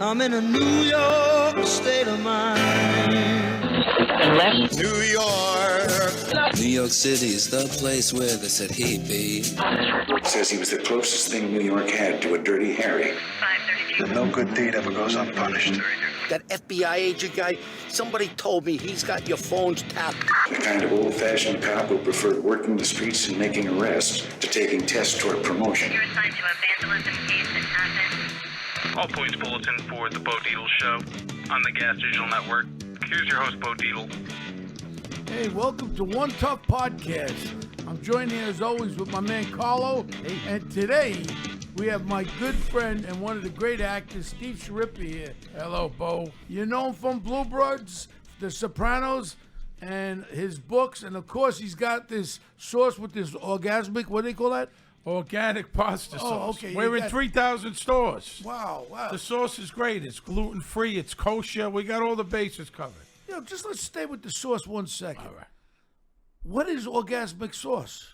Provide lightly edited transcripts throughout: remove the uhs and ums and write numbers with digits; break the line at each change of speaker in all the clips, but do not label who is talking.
I'm in a New York state of mind.
And left.
New York.
New York City is the place where they said he'd be.
Says he was the closest thing New York had to a Dirty Harry.
No good deed ever goes unpunished.
That FBI agent guy, somebody told me he's got your phones tapped.
The kind of old-fashioned cop who preferred working the streets and making arrests to taking tests toward promotion.
You're assigned to a vandalism case that happened.
All points bulletin for the Bo Dietl Show on the Gas Digital Network. Here's your host, Bo Dietl.
Hey, welcome to One Tough Podcast. I'm joined here as always with my man Carlo. And today we have my good friend and one of the great actors, Steve Schirripa here. Hello, Bo. You know him from Blue Bloods, The Sopranos, and his books. And of course, he's got this sauce with this orgasmic, what do they call that?
Organic pasta sauce.
Oh, okay.
We're in 3,000 stores.
Wow.
The sauce is great. It's gluten-free. It's kosher. We got all the bases covered.
You know, just let's stay with the sauce 1 second.
All right.
What is orgasmic sauce?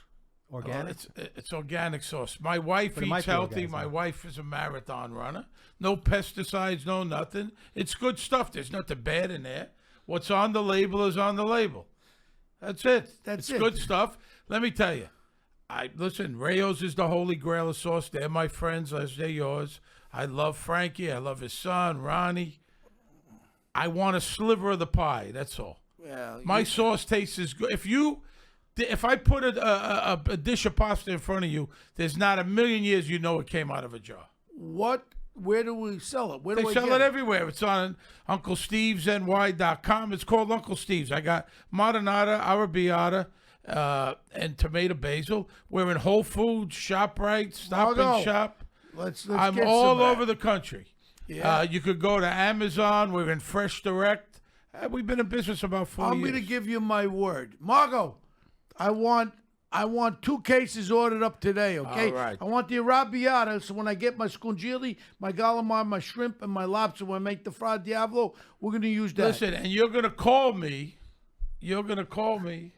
Organic? It's organic sauce. My wife eats healthy. My wife is a marathon runner. No pesticides, no nothing. It's good stuff. There's nothing bad in there. What's on the label is on the label. That's it. It's good stuff. Let me tell you. Listen, Rayo's is the holy grail of sauce. They're my friends as they're yours. I love Frankie. I love his son, Ronnie. I want a sliver of the pie. That's all.
Well,
my sauce tastes as good. If I put a dish of pasta in front of you, there's not a million years you know it came out of a jar.
Where do we sell it?
They sell it everywhere. It's on UncleStevesNY.com. It's called Uncle Steve's. I got marinara, arrabbiata, and tomato basil. We're in Whole Foods, ShopRite, Stop and Shop. I'm all over the country.
Yeah.
You could go to Amazon. We're in Fresh Direct. We've been in business about 4 years.
I'm going to give you my word. Margot, I want 2 cases ordered up today, okay?
All right.
I want the arrabbiata, so when I get my scungilli, my galamar, my shrimp, and my lobster, when I make the fra diavolo, we're going to use that.
Listen, and you're going to call me. You're going to call me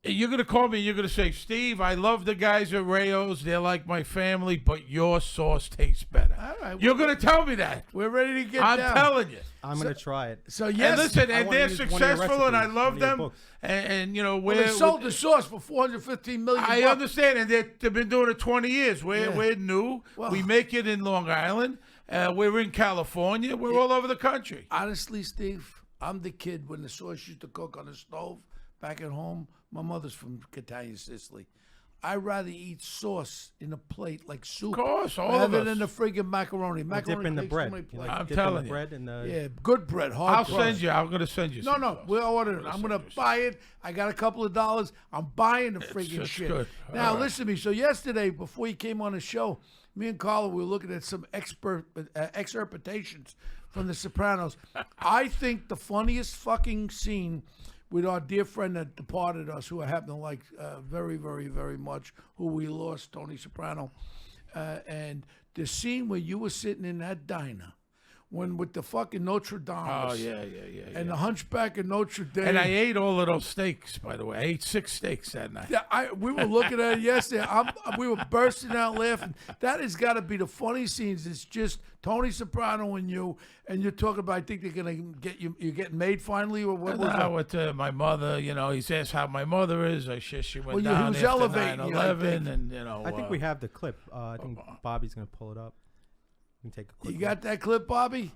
and you're going to say, Steve, I love the guys at Rayo's. They're like my family, but your sauce tastes better.
All right.
You're going to tell me that.
We're ready to get down.
I'm telling you.
I'm going to try it.
So, yes.
And listen, and they're successful, and I love them. And you know,
they sold the sauce for $415 million.
I understand, and they've been doing it 20 years. We're new.
Well,
we make it in Long Island. We're in California. We're all over the country.
Honestly, Steve, I'm the kid when the sauce used to cook on the stove back at home. My mother's from Italian Sicily. I'd rather eat sauce in a plate like soup.
Of course, all
rather
of us.
than the friggin' macaroni.
Dip in the bread.
I'm telling you.
Bread and
yeah, good bread, hard crust.
I'm going to send you some sauce.
We'll order it. I'm going to buy it. I got a couple of dollars. I'm buying the friggin' shit.
Good.
Now,
right.
listen to me. So yesterday, before you came on the show, me and Carla, we were looking at some excerptations from The Sopranos. I think the funniest fucking scene with our dear friend that departed us, who I happen to like very, very, very much, who we lost, Tony Soprano. And the scene where you were sitting in that diner, when with the fucking Notre Dame.
Oh, yeah.
And the Hunchback of Notre Dame.
And I ate all of those steaks, by the way. I ate 6 steaks that night.
Yeah, we were looking at it yesterday. We were bursting out laughing. That has got to be the funny scenes. It's just Tony Soprano and you're talking about, I think they're going to get you're getting made finally, or what was that?
With my mother, he's asked how my mother is. I said she went down
he was
after
elevating
9/11, and
I think we have the clip. I think Bobby's going to pull it up. We can take a quick
You got that clip, Bobby?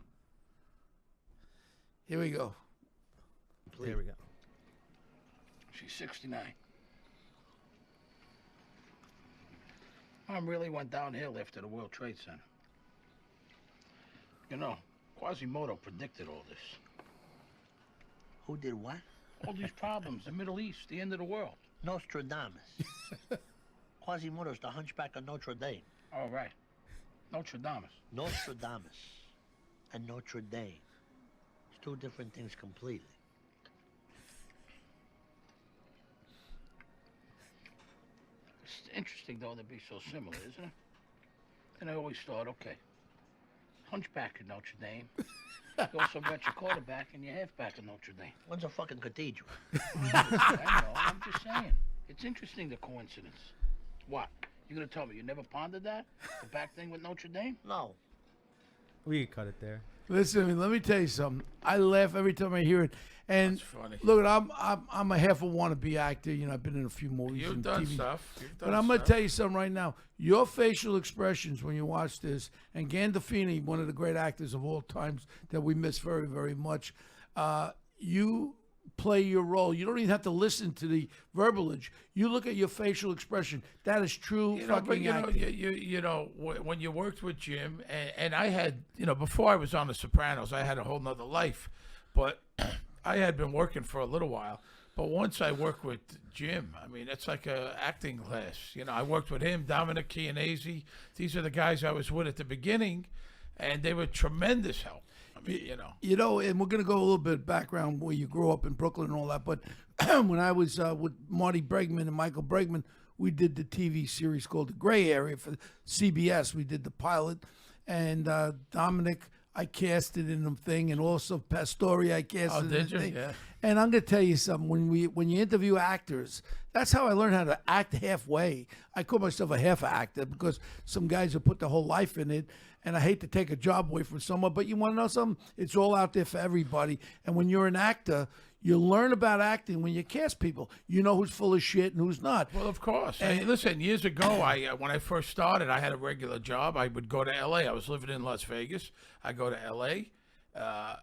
Here we go.
There we go.
She's 69. Mom really went downhill after the World Trade Center. You know, Quasimodo predicted all this.
Who did what?
All these problems, the Middle East, the end of the world.
Nostradamus. Quasimodo's the Hunchback of Notre Dame.
All right. Nostradamus.
Nostradamus and Notre Dame. It's 2 different things completely.
It's interesting, though, to be so similar, isn't it? And I always thought, okay, Hunchback of Notre Dame. You also got your quarterback and your halfback of Notre Dame.
One's a fucking cathedral.
I know, I'm just saying. It's interesting, the coincidence. What? You're gonna tell me you never pondered that? The back thing with Notre Dame?
No.
We could cut it there.
Listen, I mean, let me tell you something. I laugh every time I hear it. And
That's funny.
look, I'm a half a wannabe actor. You know, I've been in a few movies
You've
and
done
TV.
stuff. You've
But
done
I'm gonna
stuff.
tell you something right now. Your facial expressions when you watch this, and Gandolfini, one of the great actors of all times that we miss very, very much, you play your role. You don't even have to listen to the verbalage. You look at your facial expression. That is true fucking acting.
You know, when you worked with Jim, and I had, you know, before I was on The Sopranos, I had a whole nother life, but I had been working for a little while. But once I worked with Jim, I mean, it's like a acting class. You know, I worked with him, Dominic Chianese. These are the guys I was with at the beginning, and they were tremendous help. I mean,
You know, and we're going to go a little bit background where you grew up in Brooklyn and all that. But when I was with Marty Bregman and Michael Bregman, we did the TV series called The Gray Area for CBS. We did the pilot. And Dominic, I casted in the thing. And also Pastore, I casted in the thing.
Yeah.
And I'm going to tell you something. When you interview actors, that's how I learned how to act halfway. I call myself a half actor because some guys have put their whole life in it. And I hate to take a job away from someone, but you want to know something? It's all out there for everybody. And when you're an actor, you learn about acting when you cast people. You know who's full of shit and who's not.
Well, of course. And listen, years ago, when I first started, I had a regular job. I would go to L.A. I was living in Las Vegas. I go to L.A. I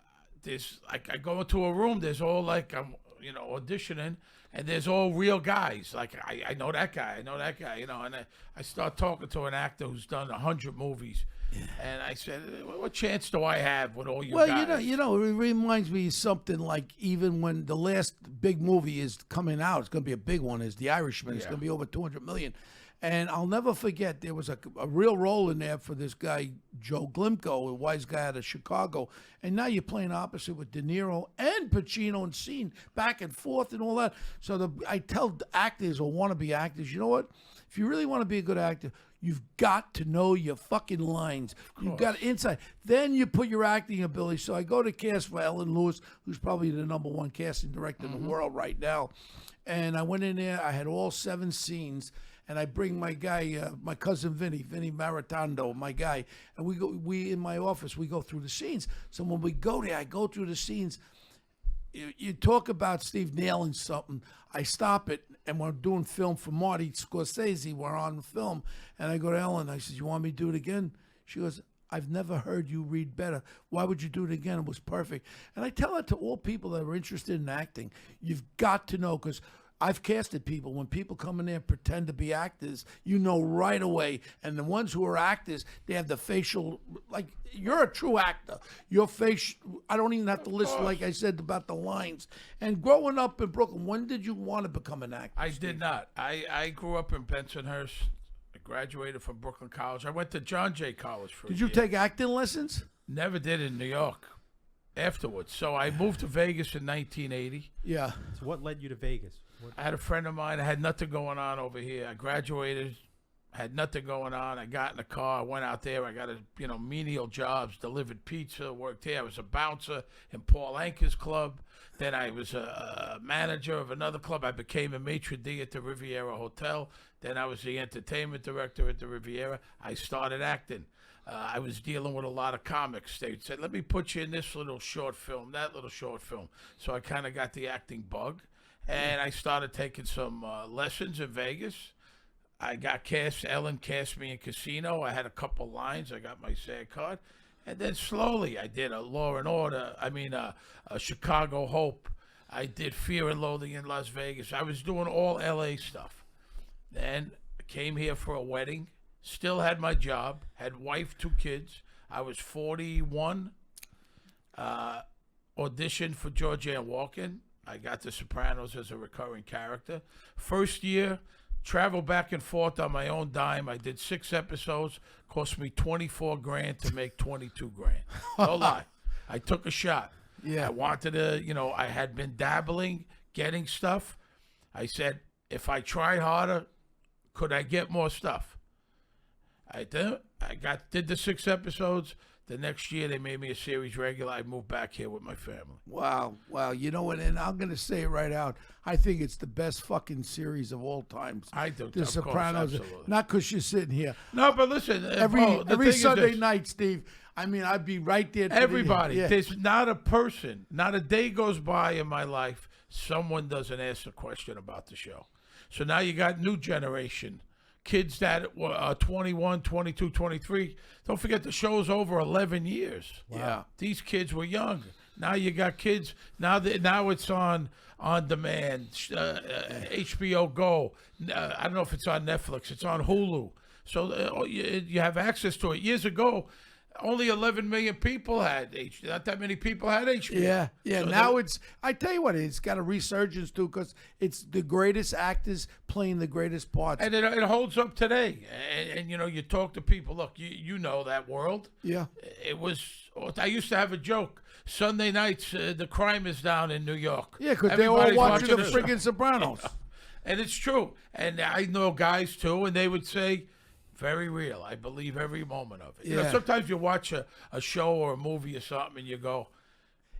go into a room. There's all like I'm, auditioning, and there's all real guys. Like I know that guy. I know that guy. And I start talking to an actor who's done 100 movies. Yeah. And I said, what chance do I have with all you guys?
Well, it reminds me of something like even when the last big movie is coming out, it's going to be a big one, is The Irishman. It's going to be over 200 million. And I'll never forget, there was a real role in there for this guy, Joe Glimko, a wise guy out of Chicago. And now you're playing opposite with De Niro and Pacino and scene back and forth and all that. So I tell actors or wannabe actors, you know what? If you really want to be a good actor, you've got to know your fucking lines. You've got insight. Then you put your acting ability. So I go to cast for Ellen Lewis, who's probably the #1 casting director in the world right now. And I went in there. I had all 7 scenes. And I bring my guy, my cousin Vinny Maritondo, my guy. And we in my office, we go through the scenes. So when we go there, I go through the scenes. You talk about Steve nailing something. I stop it, and we're doing film for Marty Scorsese. We're on the film, and I go to Ellen. I said, "You want me to do it again?" She goes, "I've never heard you read better. Why would you do it again? It was perfect." And I tell that to all people that are interested in acting. You've got to know, because I've casted people. When people come in there and pretend to be actors, you know right away. And the ones who are actors, they have the facial, like, you're a true actor. Your face, I don't even have to listen, like I said, about the lines. And growing up in Brooklyn, when did you want to become an actor?
I did not. I grew up in Bensonhurst. I graduated from Brooklyn College. I went to John Jay College for a
Did you
year.
take acting lessons?
Never did in New York afterwards. So I moved to Vegas in 1980.
Yeah.
So what led you to Vegas?
I had a friend of mine. I had nothing going on over here. I graduated, had nothing going on. I got in the car. I went out there. I got menial jobs, delivered pizza, worked here. I was a bouncer in Paul Anka's club. Then I was a manager of another club. I became a maitre d' at the Riviera Hotel. Then I was the entertainment director at the Riviera. I started acting. I was dealing with a lot of comics. They said, let me put you in this little short film, that little short film. So I kind of got the acting bug. And I started taking some lessons in Vegas. I got cast. Ellen cast me in Casino. I had a couple lines. I got my SAG card. And then slowly I did a Law and Order. A Chicago Hope. I did Fear and Loathing in Las Vegas. I was doing all L.A. stuff. Then I came here for a wedding. Still had my job. Had wife, 2 kids. I was 41. Auditioned for Georgianne Walken. I got The Sopranos as a recurring character. First year, traveled back and forth on my own dime. I did 6 episodes. Cost me $24,000 to make $22,000. No lie. I took a shot.
Yeah.
I wanted to, I had been dabbling, getting stuff. I said, if I tried harder, could I get more stuff? I did. Did the 6 episodes. The next year, they made me a series regular. I moved back here with my family.
Wow. You know what? And I'm going to say it right out. I think it's the best fucking series of all times.
I do.
The
of
Sopranos.
course, absolutely.
Not because you're sitting here.
No, but listen.
Every Sunday night, Steve, I mean, I'd be right there.
Everybody. There's not a person, not a day goes by in my life, someone doesn't ask a question about the show. So now you got new generation. Kids that are 21, 22, 23. Don't forget the show's over 11 years.
Wow. Yeah.
These kids were young. Now you got kids. Now it's on demand. HBO Go. I don't know if it's on Netflix. It's on Hulu. So you have access to it. Years ago, only 11 million people had HBO. Not that many people had HBO.
Yeah.
So
now I tell you what, it's got a resurgence too because it's the greatest actors playing the greatest parts.
And it holds up today. And you talk to people. Look, you know that world.
Yeah.
It was. I used to have a joke. Sunday nights, the crime is down in New York.
Yeah, because they're all watching the
show.
friggin' Sopranos.
And it's true. And I know guys too, and they would say, very real. I believe every moment of it.
Yeah.
Sometimes you watch a show or a movie or something, and you go,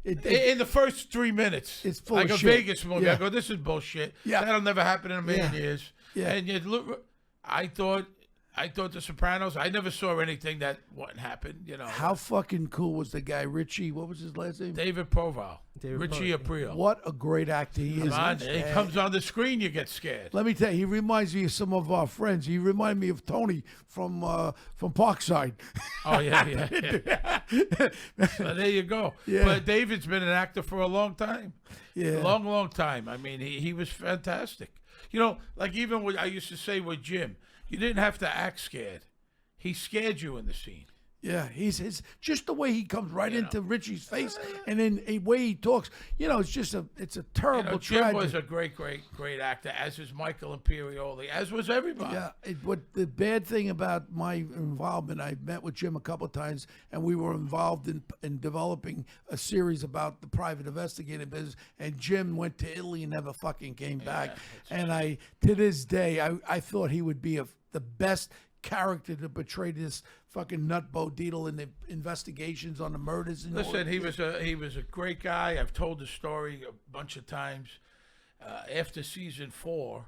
in the first 3 minutes,
it's full
like
of
a
shit.
Vegas movie.
Yeah.
I go, this is bullshit.
Yeah.
That'll never happen in a million years.
Yeah.
And you look, I thought The Sopranos. I never saw anything that wouldn't happen.
How fucking cool was the guy Richie? What was his last name?
David Proval. Richie Aprile.
What a great actor he is.
He comes on the screen, you get scared.
Let me tell you, he reminds me of some of our friends. He reminded me of Tony from Parkside.
Oh, yeah. So there you go.
Yeah.
But David's been an actor for a long time.
Yeah.
A long time. I mean, he was fantastic. Like even what I used to say with Jim, you didn't have to act scared. He scared you in the scene.
Yeah, he's just the way he comes right into Richie's face, and then the way he talks. It's a terrible
Jim
tragedy.
was a great actor, as is Michael Imperioli, as was everybody.
Yeah, what the bad thing about my involvement, I met with Jim a couple of times, and we were involved in developing a series about the private investigative business. And Jim went to Italy and never fucking came back. And to this day, I thought he would be the best character to portray this fucking nut Bo Dietl in the investigations on the murders. And
Listen, he was a great guy. I've told the story a bunch of times. After season 4,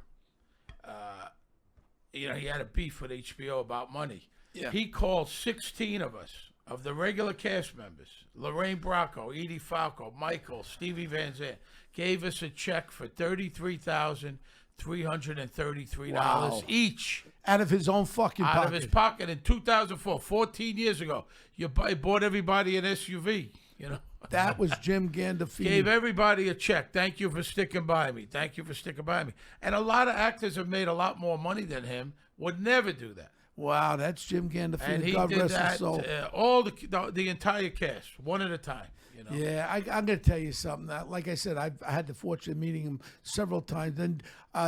he had a beef with HBO about money.
Yeah.
He called 16 of us, of the regular cast members, Lorraine Bracco, Edie Falco, Michael, Stevie Van Zandt, gave us a check for $33,333 each.
Out of his own fucking pocket.
Out of his pocket in 2004, 14 years ago. You bought everybody an SUV,
That was Jim Gandolfini.
Gave everybody a check. Thank you for sticking by me. Thank you for sticking by me. And a lot of actors have made a lot more money than him. Would never do that.
Wow, that's Jim Gandolfini.
And he
God
did
rest
that.
his soul.
All the entire cast, one at a time.
Yeah, I'm going to tell you something. Like I said, I had the fortune of meeting him several times. Then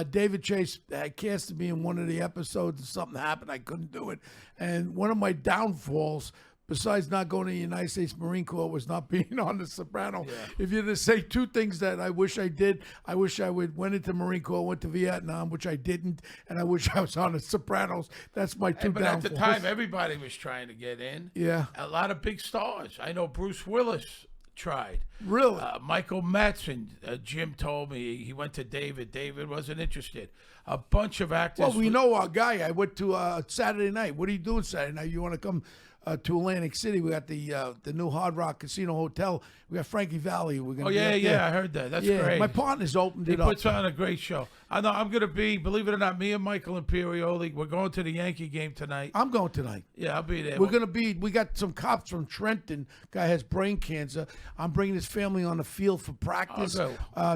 David Chase casted me in one of the episodes, and something happened. I couldn't do it. And one of my downfalls, besides not going to the United States Marine Corps, was not being on The Sopranos. Yeah. If you're to say two things that I wish I did, I wish I went into Marine Corps, went to Vietnam, which I didn't, and I wish I was on The Sopranos. That's my two downfalls.
But at the time, everybody was trying to get in.
Yeah.
A lot of big stars. I know Bruce Willis tried.
Really?
Michael Madsen, Jim told me he went to David. David wasn't interested. A bunch of actors.
Well, we know our guy. I went to Saturday night. What are you doing Saturday night? You want to come to Atlantic City? We got the new Hard Rock Casino Hotel. We got Frankie Valli. We're gonna.
I heard that. That's great.
My partner's opened it up.
He puts on a great show. I know. I'm going to be, believe it or not, me and Michael Imperioli. We're going to the Yankee game tonight.
I'm going tonight.
Yeah, I'll be there.
We're going to be. We got some cops from Trenton. Guy has brain cancer. I'm bringing his family on the field for practice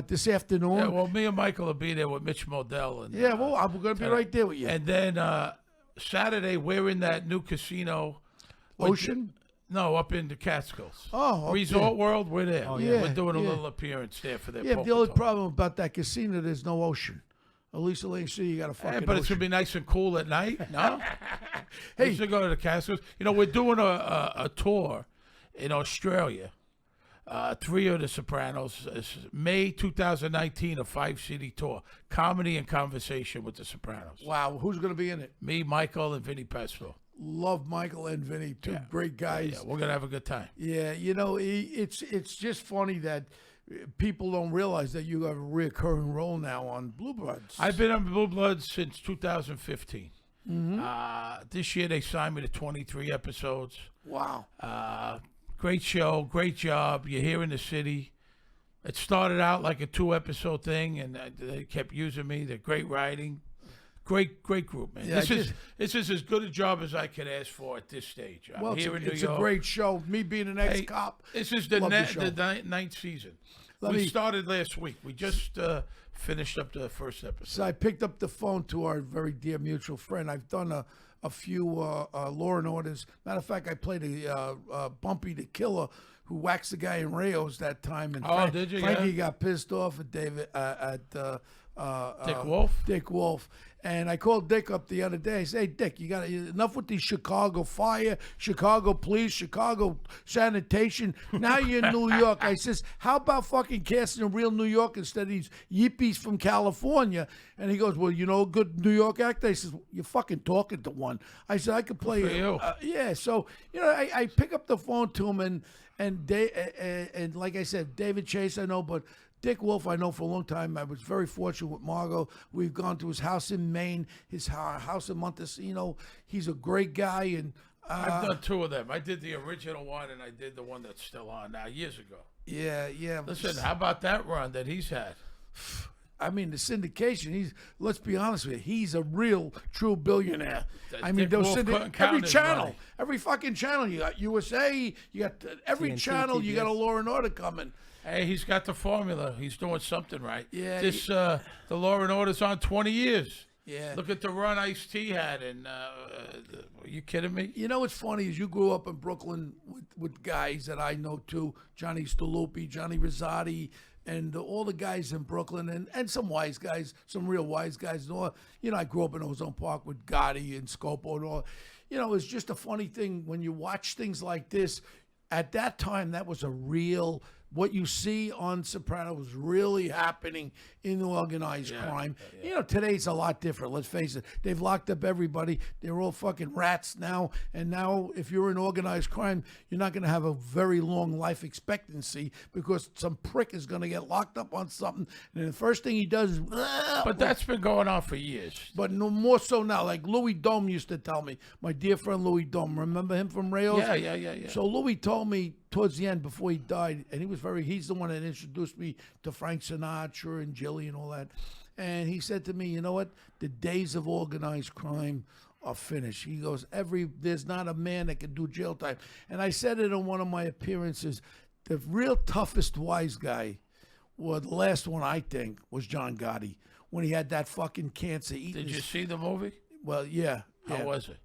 this afternoon.
Yeah, well, me and Michael will be there with Mitch Modell. And,
I'm going to be right there with you.
And then Saturday, we're in that new casino.
Ocean?
No, up in the Catskills.
Oh, okay.
Resort World, we're there.
Oh, yeah.
We're doing a little appearance there for their
Yeah,
poker
the only
talk.
problem about that casino, there's no ocean. At least Atlantic City, you got a fucking
but it's
ocean.
going to be nice and cool at night, no?
Hey.
We should go to the Catskills. We're doing a tour in Australia. 3 of The Sopranos. May 2019, a 5-city tour. Comedy and conversation with The Sopranos.
Wow, who's going to be in it?
Me, Michael, and Vinny Pesto.
Love Michael and Vinny, two great guys.
Yeah, we're gonna have a good time.
Yeah, it's just funny that people don't realize that you have a recurring role now on Blue Bloods.
I've been on Blue Bloods since 2015.
Mm-hmm.
This year they signed me to 23 episodes.
Wow.
Great show, great job. You're here in the city. It started out like a 2-episode thing, and they kept using me. They're great writing. Great group, man.
Yeah,
this is as good a job as I could ask for at this stage. I'm here in New
it's
York.
a great show. Me being an ex-cop.
This is the
love the show.
ninth season. We started last week. We just finished up the first episode.
So I picked up the phone to our very dear mutual friend. I've done a few Law and Orders. Matter of fact, I played a Bumpy the Killer who waxed the guy in Rayos that time. And
did you?
Frankie got pissed off at David
Dick Wolf.
Dick Wolf. And I called Dick up the other day. I said, hey, Dick, you got enough with the Chicago fire, Chicago police, Chicago sanitation. Now you're in New York. I says, how about fucking casting a real New York instead of these yippies from California? And he goes, well, you know a good New York actor? I says, you're fucking talking to one. I said, I could play
you.
Yeah, so, I pick up the phone to him, and like I said, David Chase, I know, but Dick Wolf, I know for a long time. I was very fortunate with Margot. We've gone to his house in Maine, his house in Montesino. He's a great guy. And
I've done 2 of them. I did the original one, and I did the one that's still on now, years ago.
Yeah.
Listen, how about that run that he's had?
I mean, the syndication, let's be honest with you, he's a real, true billionaire. I mean, those every channel, every fucking channel, you got USA, you got every
TNT,
channel, you got a
TBS.
Law and Order coming.
Hey, he's got the formula. He's doing something right.
Yeah.
The Law and Order's on 20 years.
Yeah.
Look at the run Ice-T had, and are you kidding me?
You know what's funny is you grew up in Brooklyn with guys that I know too, Johnny Stolupi, Johnny Rosati, and all the guys in Brooklyn, and some wise guys, some real wise guys. And all. I grew up in Ozone Park with Gotti and Scopo and all. It's just a funny thing when you watch things like this. At that time, that was a real... What you see on Soprano was really happening in organized crime.
Yeah.
Today's a lot different. Let's face it. They've locked up everybody. They're all fucking rats now. And now, if you're in organized crime, you're not going to have a very long life expectancy because some prick is going to get locked up on something. And the first thing he does is...
But that's been going on for years.
But no more so now. Like Louis Dome used to tell me. My dear friend Louis Dome. Remember him from Rayos?
Yeah.
So Louis told me towards the end, before he died, and he's the one that introduced me to Frank Sinatra and Jilly and all that. And he said to me, you know what? The days of organized crime are finished. He goes, there's not a man that can do jail time. And I said it in one of my appearances. The real toughest wise guy, well, the last one I think, was John Gotti. When he had that fucking cancer.
Did you see the movie?
Well, yeah.
How was it?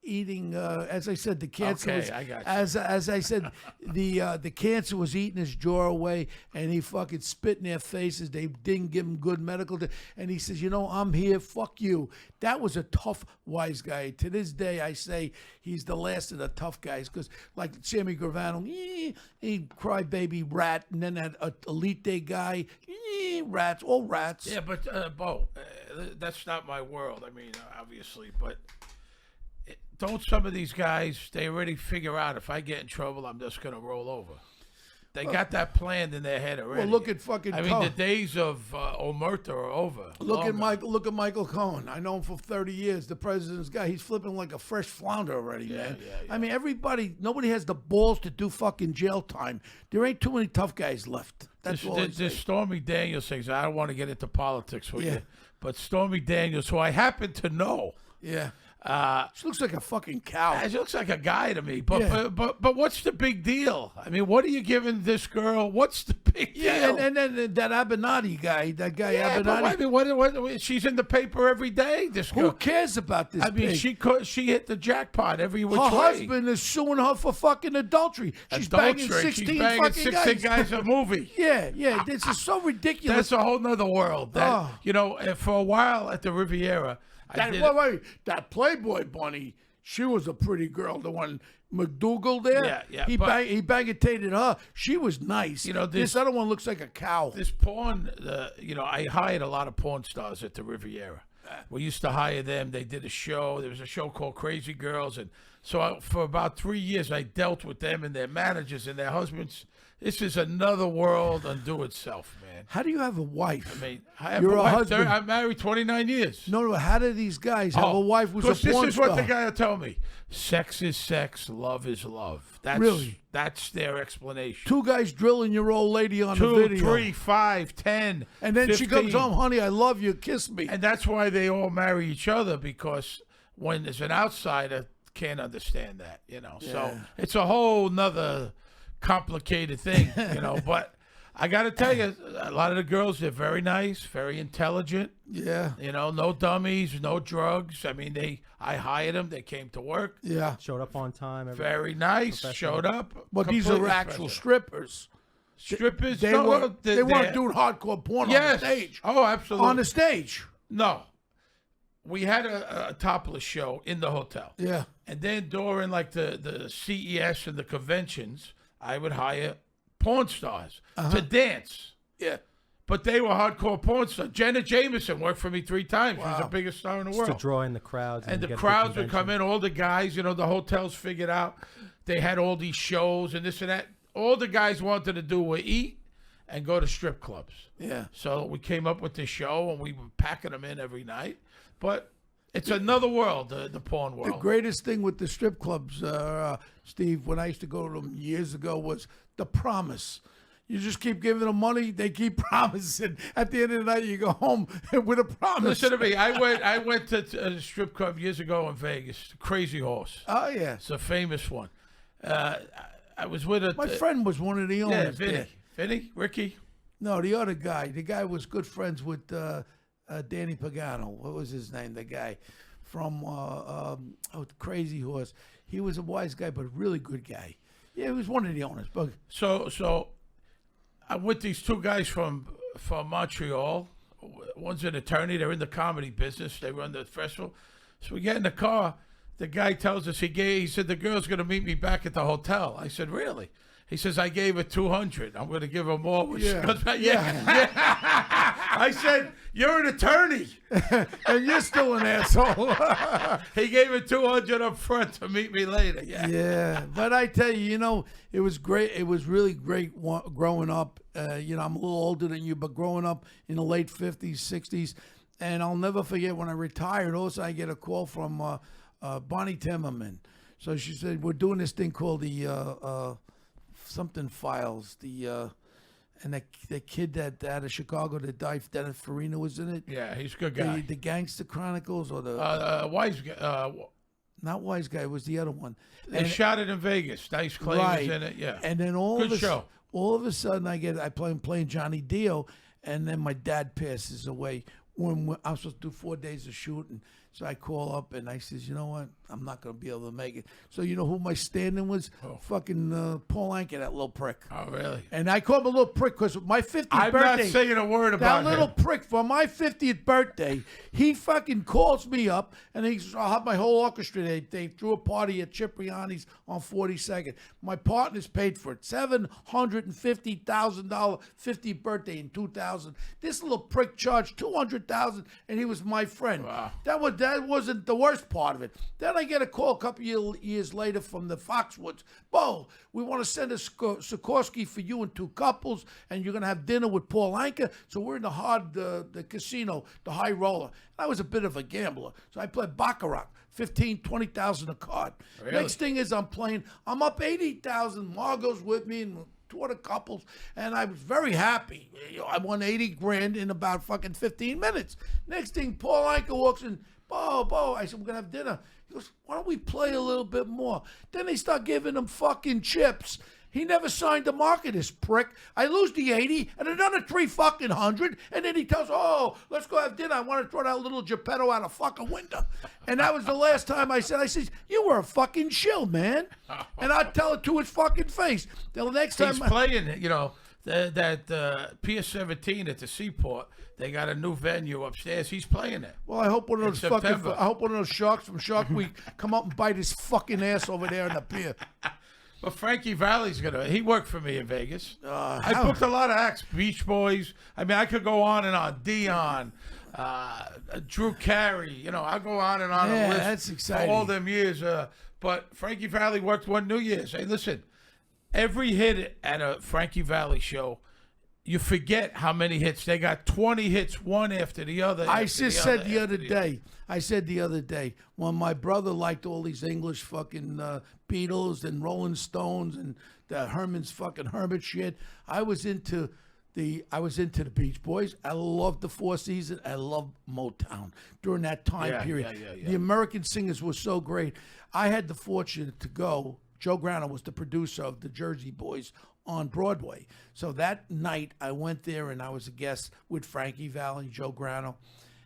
Eating, as I said, the cancer was,
I got you.
as I said, the cancer was eating his jaw away, and he fucking spit in their faces. They didn't give him good medical, and he says, I'm here, fuck you. That was a tough, wise guy. To this day, I say he's the last of the tough guys, because like Sammy Gravano, he crybaby rat, and then that Elite Day guy, rats, all rats.
Yeah, but Bo, that's not my world. I mean, obviously, but. Don't some of these guys, they already figure out if I get in trouble, I'm just going to roll over. They got that planned in their head already.
Well, look at fucking
I mean, the days of Omerta are over.
Look at Michael Cohen. I know him for 30 years, the president's guy. He's flipping like a fresh flounder already, man.
Yeah.
I mean, nobody has the balls to do fucking jail time. There ain't too many tough guys left. That's all
this Stormy Daniels things, I don't want to get into politics with you, but Stormy Daniels, who I happen to know.
Yeah. She looks like a fucking cow.
She looks like a guy to me. But what's the big deal? I mean, what are you giving this girl? What's the big deal?
Yeah, and then that Avenatti guy, Avenatti.
But I mean, what? She's in the paper every day. This girl.
Who cares about this?
I mean, she hit the jackpot every which way.
Her husband is suing her for fucking adultery. She's banging 16 fucking
guys a movie.
Yeah. This is so ridiculous.
That's a whole nother world. For a while at the Riviera.
That Playboy bunny, she was a pretty girl. The one McDougal there, he bagatated her. She was nice. This other one looks like a cow.
This porn, I hired a lot of porn stars at the Riviera. We used to hire them. They did a show. There was a show called Crazy Girls. And so for about 3 years, I dealt with them and their managers and their husbands. This is another world unto itself, man.
How do you have a wife?
I mean, I have
You're
a wife.
husband.
I'm married 29 years.
No, how do these guys have a wife who's a porn
this is
star?
what the guy will tell me. Sex is sex. Love is love.
Really?
That's their explanation.
2 guys drilling your old lady on the
2,
video.
3, 5, 10,
and then
15.
she comes home, honey, I love you, kiss me.
And that's why they all marry each other, because when there's an outsider, can't understand that, you know.
Yeah.
So it's a whole nother complicated thing, you know. But I got to tell you, a lot of the girls, they're very nice, very intelligent.
Yeah.
You know, no dummies, no drugs. I mean, I hired them. They came to work.
Yeah.
Showed up on time.
Very nice. Showed up.
But these are actual strippers.
Strippers?
They weren't doing hardcore porn on the stage.
Oh, absolutely.
On the stage.
No. We had a topless show in the hotel.
Yeah.
And then during like the CES and the conventions, I would hire porn stars to dance.
Yeah.
But they were hardcore porn stars. Jenna Jameson worked for me 3 times. She was the biggest star in the world.
Just to draw in the crowds.
And the
get
crowds
the
would come in, all the guys, you know, the hotels figured out they had all these shows and this and that. All the guys wanted to do was eat and go to strip clubs.
Yeah.
So we came up with this show and we were packing them in every night. But it's another world, the porn world.
The greatest thing with the strip clubs, Steve, when I used to go to them years ago, was the promise. You just keep giving them money, they keep promising. At the end of the night, you go home with a promise.
Listen to me. I went to a strip club years ago in Vegas, Crazy Horse.
Oh, yeah.
It's a famous one. I was with a...
My friend was one of the owners.
Yeah, Vinny.
there.
Vinny? Ricky?
No, the other guy. The guy was good friends with Danny Pagano. What was his name? The guy from Crazy Horse. He was a wise guy, but a really good guy. Yeah, he was one of the owners. But
So I'm with these 2 guys from Montreal. One's an attorney. They're in the comedy business. They run the festival. So we get in the car. The guy tells us he said the girl's going to meet me back at the hotel. I said, really? He says, I gave her 200. I'm going to give her more. Yeah. I said, you're an attorney.
And you're still an asshole.
He gave her 200 up front to meet me later. Yeah.
Yeah. But I tell you, you know, it was great. It was really great growing up. You know, I'm a little older than you, but growing up in the late 50s, 60s. And I'll never forget when I retired, also I get a call from Bonnie Timmerman. So she said, we're doing this thing called the something files. And the kid that out of Chicago that died, Dennis Farina was in it.
Yeah, he's a good guy.
The Gangster Chronicles or
Wise guy.
Not Wise Guy, it was the other one.
They shot it in Vegas. Dice Clay was in it. Yeah.
And then all of a sudden I playing Johnny Dio, and then my dad passes away when I'm supposed to do 4 days of shooting. So I call up and I says, you know what? I'm not going to be able to make it. So you know who my stand-in was? Fucking Paul Anka, that little prick.
Oh, really?
And I call him a little prick because my 50th birthday.
I'm not saying a word about
that little prick for my 50th birthday. He fucking calls me up and he says, I'll have my whole orchestra. They threw a party at Cipriani's on 42nd. My partners paid for it. $750,000 50th birthday in 2000. This little prick charged $200,000 and he was my friend.
Wow.
That wasn't the worst part of it. Then I get a call a couple years later from the Foxwoods. Bo, we want to send a Sikorsky for you and 2 couples, and you're going to have dinner with Paul Anka. So we're in the casino, the High Roller. And I was a bit of a gambler. So I played Baccarat, 15, 20,000 a card.
Really?
Next thing is I'm up 80,000. Margot's with me and 2 other couples, and I was very happy. You know, I won 80 grand in about fucking 15 minutes. Next thing, Paul Anka walks in. Bo, I said, we're going to have dinner. He goes, why don't we play a little bit more? Then they start giving him fucking chips. He never signed the market, this prick. I lose the 80 and another 300, and then he tells, let's go have dinner. I want to throw that little Geppetto out a fucking window. And that was the last time I said, you were a fucking shill, man. And I tell it to his fucking face. The next time
he's playing, you know, that Pier 17 at the Seaport. They got a new venue upstairs. He's playing it.
Well, I hope one of those sharks from Shark Week come up and bite his fucking ass over there in the pier.
But Frankie Valli's he worked for me in Vegas. I booked a lot of acts, Beach Boys. I mean, I could go on and on. Dion, Drew Carey. You know, I go on and on a list
that's exciting.
for all them years. But Frankie Valli worked one New Year's. Hey, listen, every hit at a Frankie Valli show, you forget how many hits. They got 20 hits, one after the other.
I said the other day, when my brother liked all these English fucking Beatles and Rolling Stones and the Herman's fucking Hermit shit, I was into the Beach Boys. I loved the Four Seasons. I loved Motown during that time period. The American singers were so great. I had the fortune to go. Joe Grano was the producer of the Jersey Boys on Broadway. So that night I went there and I was a guest with Frankie Valli, Joe Grano,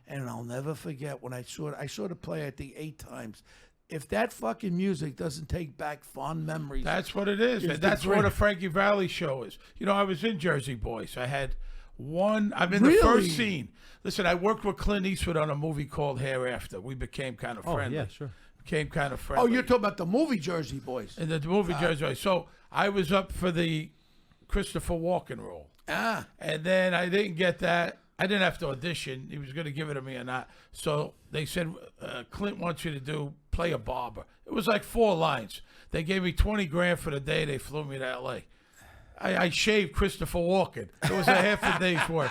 and I'll never forget when I saw the play I think 8 times. If that fucking music doesn't take back fond memories.
That's what it is. And that's what a Frankie Valli show is. You know, I was in Jersey Boys. I had one. I'm in the first scene. Listen, I worked with Clint Eastwood on a movie called Hereafter. We became kind of friendly.
Oh, yeah, sure.
Became kind of friendly.
Oh, you're talking about the movie Jersey Boys.
In the movie Jersey Boys. So I was up for the Christopher Walken role. And then I didn't get that. I didn't have to audition. He was going to give it to me or not. So they said, Clint wants you to play a barber. It was like 4 lines. They gave me $20,000 for the day. They flew me to L.A. I shaved Christopher Walken. It was a half a day's work.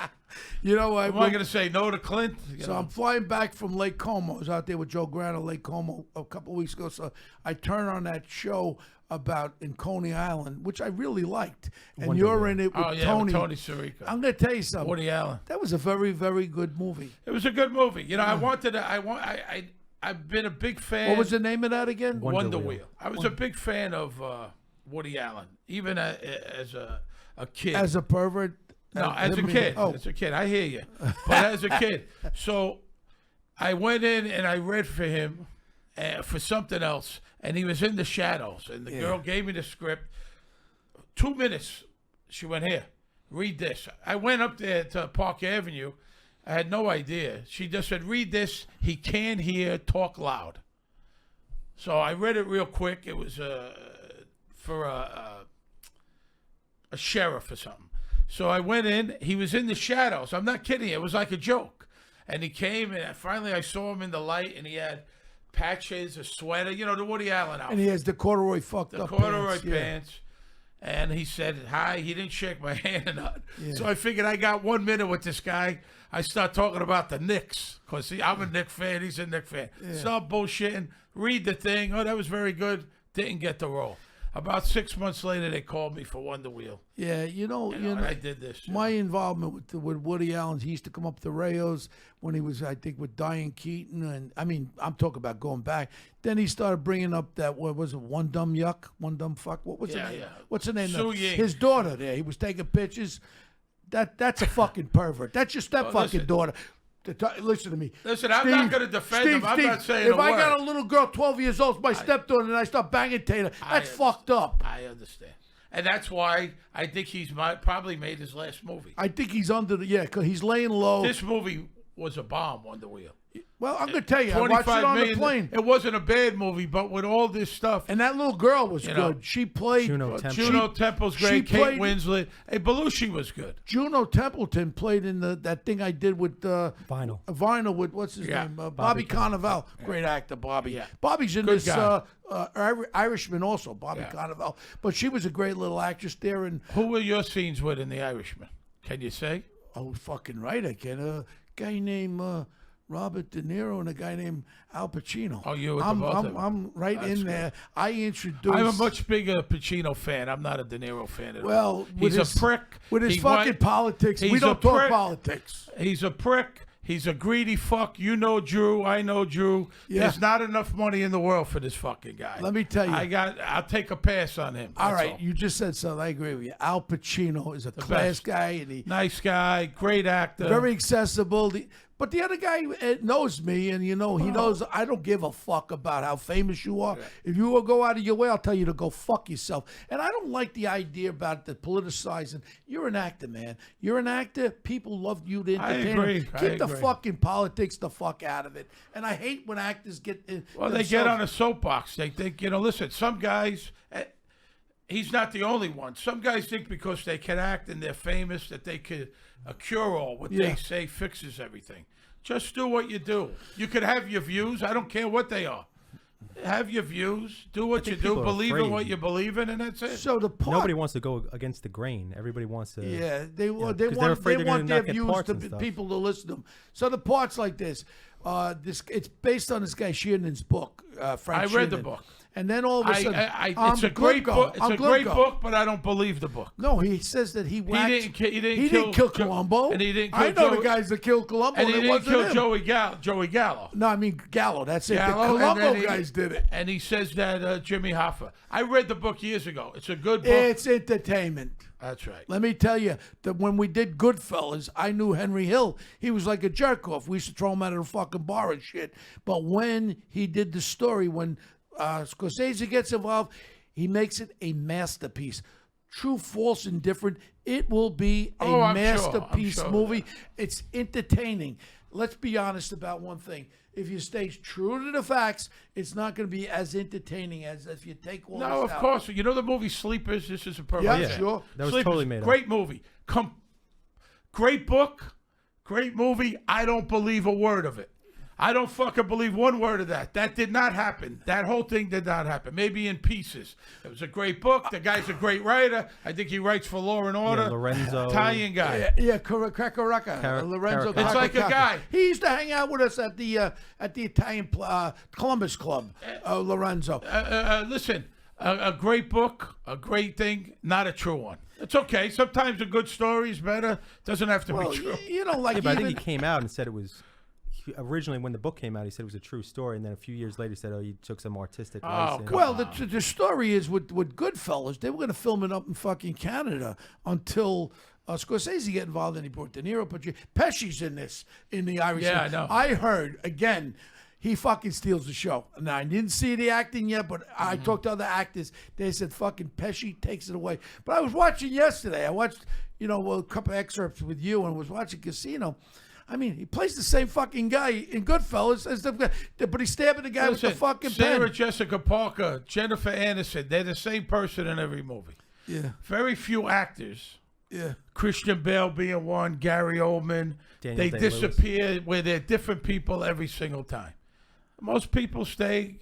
You know,
am I going to say no to Clint?
I'm flying back from Lake Como. I was out there with Joe Grano, Lake Como, a couple of weeks ago. So I turn on that show about in Coney Island, which I really liked. And you're in it with Tony.
With Tony Schirripa.
I'm going to tell you something.
Woody Allen.
That was a very, very good movie.
It was a good movie. You know, I've been a big fan.
What was the name of that again?
Wonder Wheel. I was a big fan of Woody Allen, even as a kid.
As a pervert?
No, as a kid.
Oh.
As a kid. I hear you. But as a kid. So I went in and I read for him for something else, and he was in the shadows. And the girl gave me the script. 2 minutes. She went, here, read this. I went up there to Park Avenue. I had no idea. She just said, read this. He can't hear, talk loud. So I read it real quick. It was for a sheriff or something. So I went in. He was in the shadows. I'm not kidding. It was like a joke. And he came, and finally I saw him in the light, and he had patches, a sweater, you know, the Woody Allen outfit.
And he has the corduroy fucked up
corduroy
pants.
pants. And he said hi. He didn't shake my hand or not. So I figured I got 1 minute with this guy. I start talking about the Knicks because I'm a Knicks fan. He's a Knicks fan. Start bullshitting. Read the thing. Oh, that was very good. Didn't get the role. About 6 months later, they called me for Wonder Wheel.
Yeah, you know,
and I did this.
My involvement with Woody Allen, he used to come up to Rayos when he was, I think, with Diane Keaton. And I mean, I'm talking about going back. Then he started bringing up that, what was it, One Dumb Yuck? One Dumb Fuck? What was her name? What's her name?
Su Ying.
His daughter there. He was taking pictures. That's a fucking pervert. That's your step-fucking daughter. Listen to me.
Listen, I'm not going to defend him. I'm not saying
if I got a little girl, 12 years old, my stepdaughter, and I start banging Taylor, that's fucked up.
I understand. And that's why I think he's probably made his last movie.
I think he's under because he's laying low.
This movie was a bomb, Wonder Wheel.
Well, I'm going to tell you, I watched it on the plane.
It wasn't a bad movie, but with all this stuff.
And that little girl was good. She played...
Juno Temple's great. Kate Winslet. Hey, Belushi was good.
Juno Templeton played in that thing I did with...
Vinyl.
Vinyl with, what's his name? Bobby Cannavale. Great actor, Bobby.
Yeah.
Bobby's in this Irishman also, Bobby Cannavale. But she was a great little actress there. And
who were your scenes with in The Irishman? Can you say?
Oh, fucking right I can. A guy named... Robert De Niro and a guy named Al Pacino.
Oh, you with
I'm right in there. I introduced...
I'm a much bigger Pacino fan. I'm not a De Niro fan at all.
Well,
he's a prick.
With his fucking politics. We don't talk politics.
He's a prick. He's a greedy fuck. You know Drew. I know Drew. Yeah. There's not enough money in the world for this fucking guy.
Let me tell you.
I'll take a pass on him.
All right. You just said something. I agree with you. Al Pacino is a class guy. And
nice guy. Great actor.
Very accessible. But the other guy knows me, and he knows I don't give a fuck about how famous you are. Yeah. If you will go out of your way, I'll tell you to go fuck yourself. And I don't like the idea about the politicizing. You're an actor, man. You're an actor. People love you to entertain.
I agree.
Keep the fucking politics the fuck out of it. And I hate when actors get...
they get on a soapbox. They think, listen, some guys... He's not the only one. Some guys think because they can act and they're famous that they could... A cure-all, what they say fixes everything. Just do what you do. You could have your views. I don't care what they are. Have your views. Do what you do. Believe in what you believe in, and that's it.
So the part,
Nobody wants to go against the grain. Everybody wants to.
yeah, they want
they're
their views to people to listen to them. So the parts like this, it's based on this guy Sheernan's book. Frank
I read the
Sheernan.
book.
And then all of a sudden,
it's a great book. It's a great book, but I don't believe the book.
No, he says that he
didn't
kill Columbo.
And he didn't kill
I know the guys that killed Columbo.
And he didn't kill
him.
Joey Gallo.
No, I mean Gallo. That's it.
Gallo,
The Columbo guys did it.
And he says that Jimmy Hoffa. I read the book years ago. It's a good book.
It's entertainment.
That's right.
Let me tell you that when we did Goodfellas, I knew Henry Hill. He was like a jerk off. We used to throw him out of the fucking bar and shit. But when he did the story, when Scorsese gets involved, he makes it a masterpiece. True, false, indifferent. It will be a masterpiece movie. It's entertaining. Let's be honest about one thing. If you stay true to the facts, it's not going to be as entertaining as if you take all this out.
No, of course. You know the movie Sleepers? This is a perfect.
Yeah, sure.
That was
Sleepers,
totally made up.
Great movie. Great book. Great movie. I don't believe a word of it. I don't fucking believe one word of that. That did not happen. That whole thing did not happen. Maybe in pieces. It was a great book. The guy's a great writer. I think he writes for Law and Order.
Yeah, Lorenzo.
Italian guy.
Yeah, Cracker. Lorenzo.
It's like a guy.
He used to hang out with us at the Italian Columbus Club. Lorenzo.
Listen, a great book, a great thing, not a true one. It's okay. Sometimes a good story is better. Doesn't have to be true.
You know, like
but I think he came out and said it was. Originally, when the book came out, he said it was a true story, and then a few years later, he said, "Oh, he took some artistic license."
Well, the story is with Goodfellas, they were going to film it up in fucking Canada until Scorsese get involved, and he brought De Niro, but Pesci's in this in the Irish.
Yeah, I know.
I heard again. He fucking steals the show. Now, I didn't see the acting yet, but I talked to other actors. They said fucking Pesci takes it away. But I was watching yesterday. I watched, a couple of excerpts with you and was watching Casino. I mean, he plays the same fucking guy in Goodfellas as the guy, but he's stabbing the guy with the fucking
Sarah
pen.
Jessica Parker, Jennifer Aniston, they're the same person in every movie.
Yeah.
Very few actors.
Yeah.
Christian Bale being one, Gary Oldman. They disappear where they're different people every single time. Most people stay,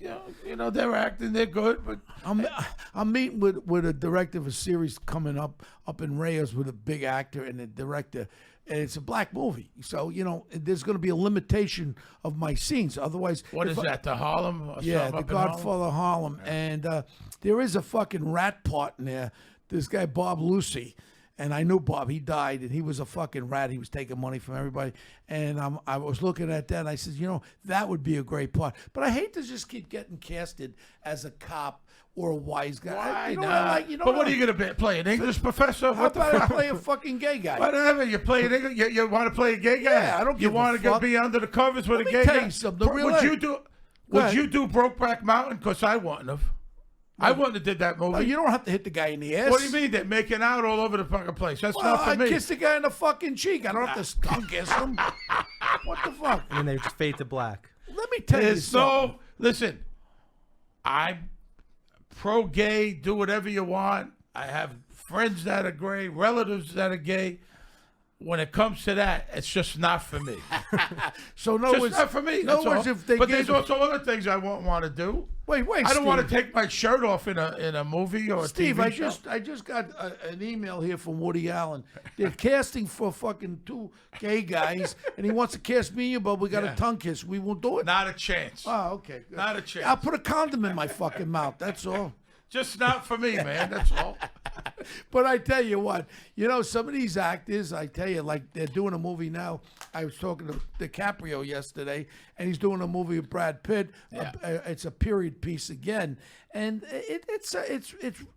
they're acting, they're good, but
I'm meeting with a director of a series coming up in Reyes with a big actor and a director, and it's a black movie. So, there's going to be a limitation of my scenes. Otherwise,
what is that, the Harlem?
Yeah, the Godfather Harlem. And there is a fucking rat part in there. This guy, Bob Lucy. And I knew Bob. He died, and he was a fucking rat. He was taking money from everybody. And I was looking at that, and I said, that would be a great part. But I hate to just keep getting casted as a cop or a wise guy.
Why
not?
But what are you going to play, an English professor?
How about I play a fucking gay guy?
Whatever. You play an English. You want to play a gay guy?
Yeah, I don't give a fuck.
You want to be under the covers with a gay
tell
guy?
you something.
Would you do Brokeback Mountain? Because I wouldn't have. I wouldn't have did that movie.
No, you don't have to hit the guy in the ass.
What do you mean? They're making out all over the fucking place. That's not for me.
I kiss the guy in the fucking cheek. I don't have to tongue kiss him. What the fuck?
And then they just fade to black.
Let me tell you something.
Listen, I'm pro-gay. Do whatever you want. I have friends that are gay, relatives that are gay. When it comes to that, it's just not for me.
So no,
it's not for me. That's all. But there's also other things I won't want to do.
Wait,
I don't want to take my shirt off in a movie or
Steve,
a TV show.
I just got an email here from Woody Allen. They're casting for fucking 2 gay guys, and he wants to cast me and you, but we got a tongue kiss. We won't do it.
Not a chance.
Oh, okay. Good.
Not a chance.
I'll put a condom in my fucking mouth. That's all.
Just not for me, man. That's all.
But I tell you what, some of these actors, I tell you, like they're doing a movie now. I was talking to DiCaprio yesterday, and he's doing a movie with Brad Pitt.
Yeah.
It's a period piece again, and it's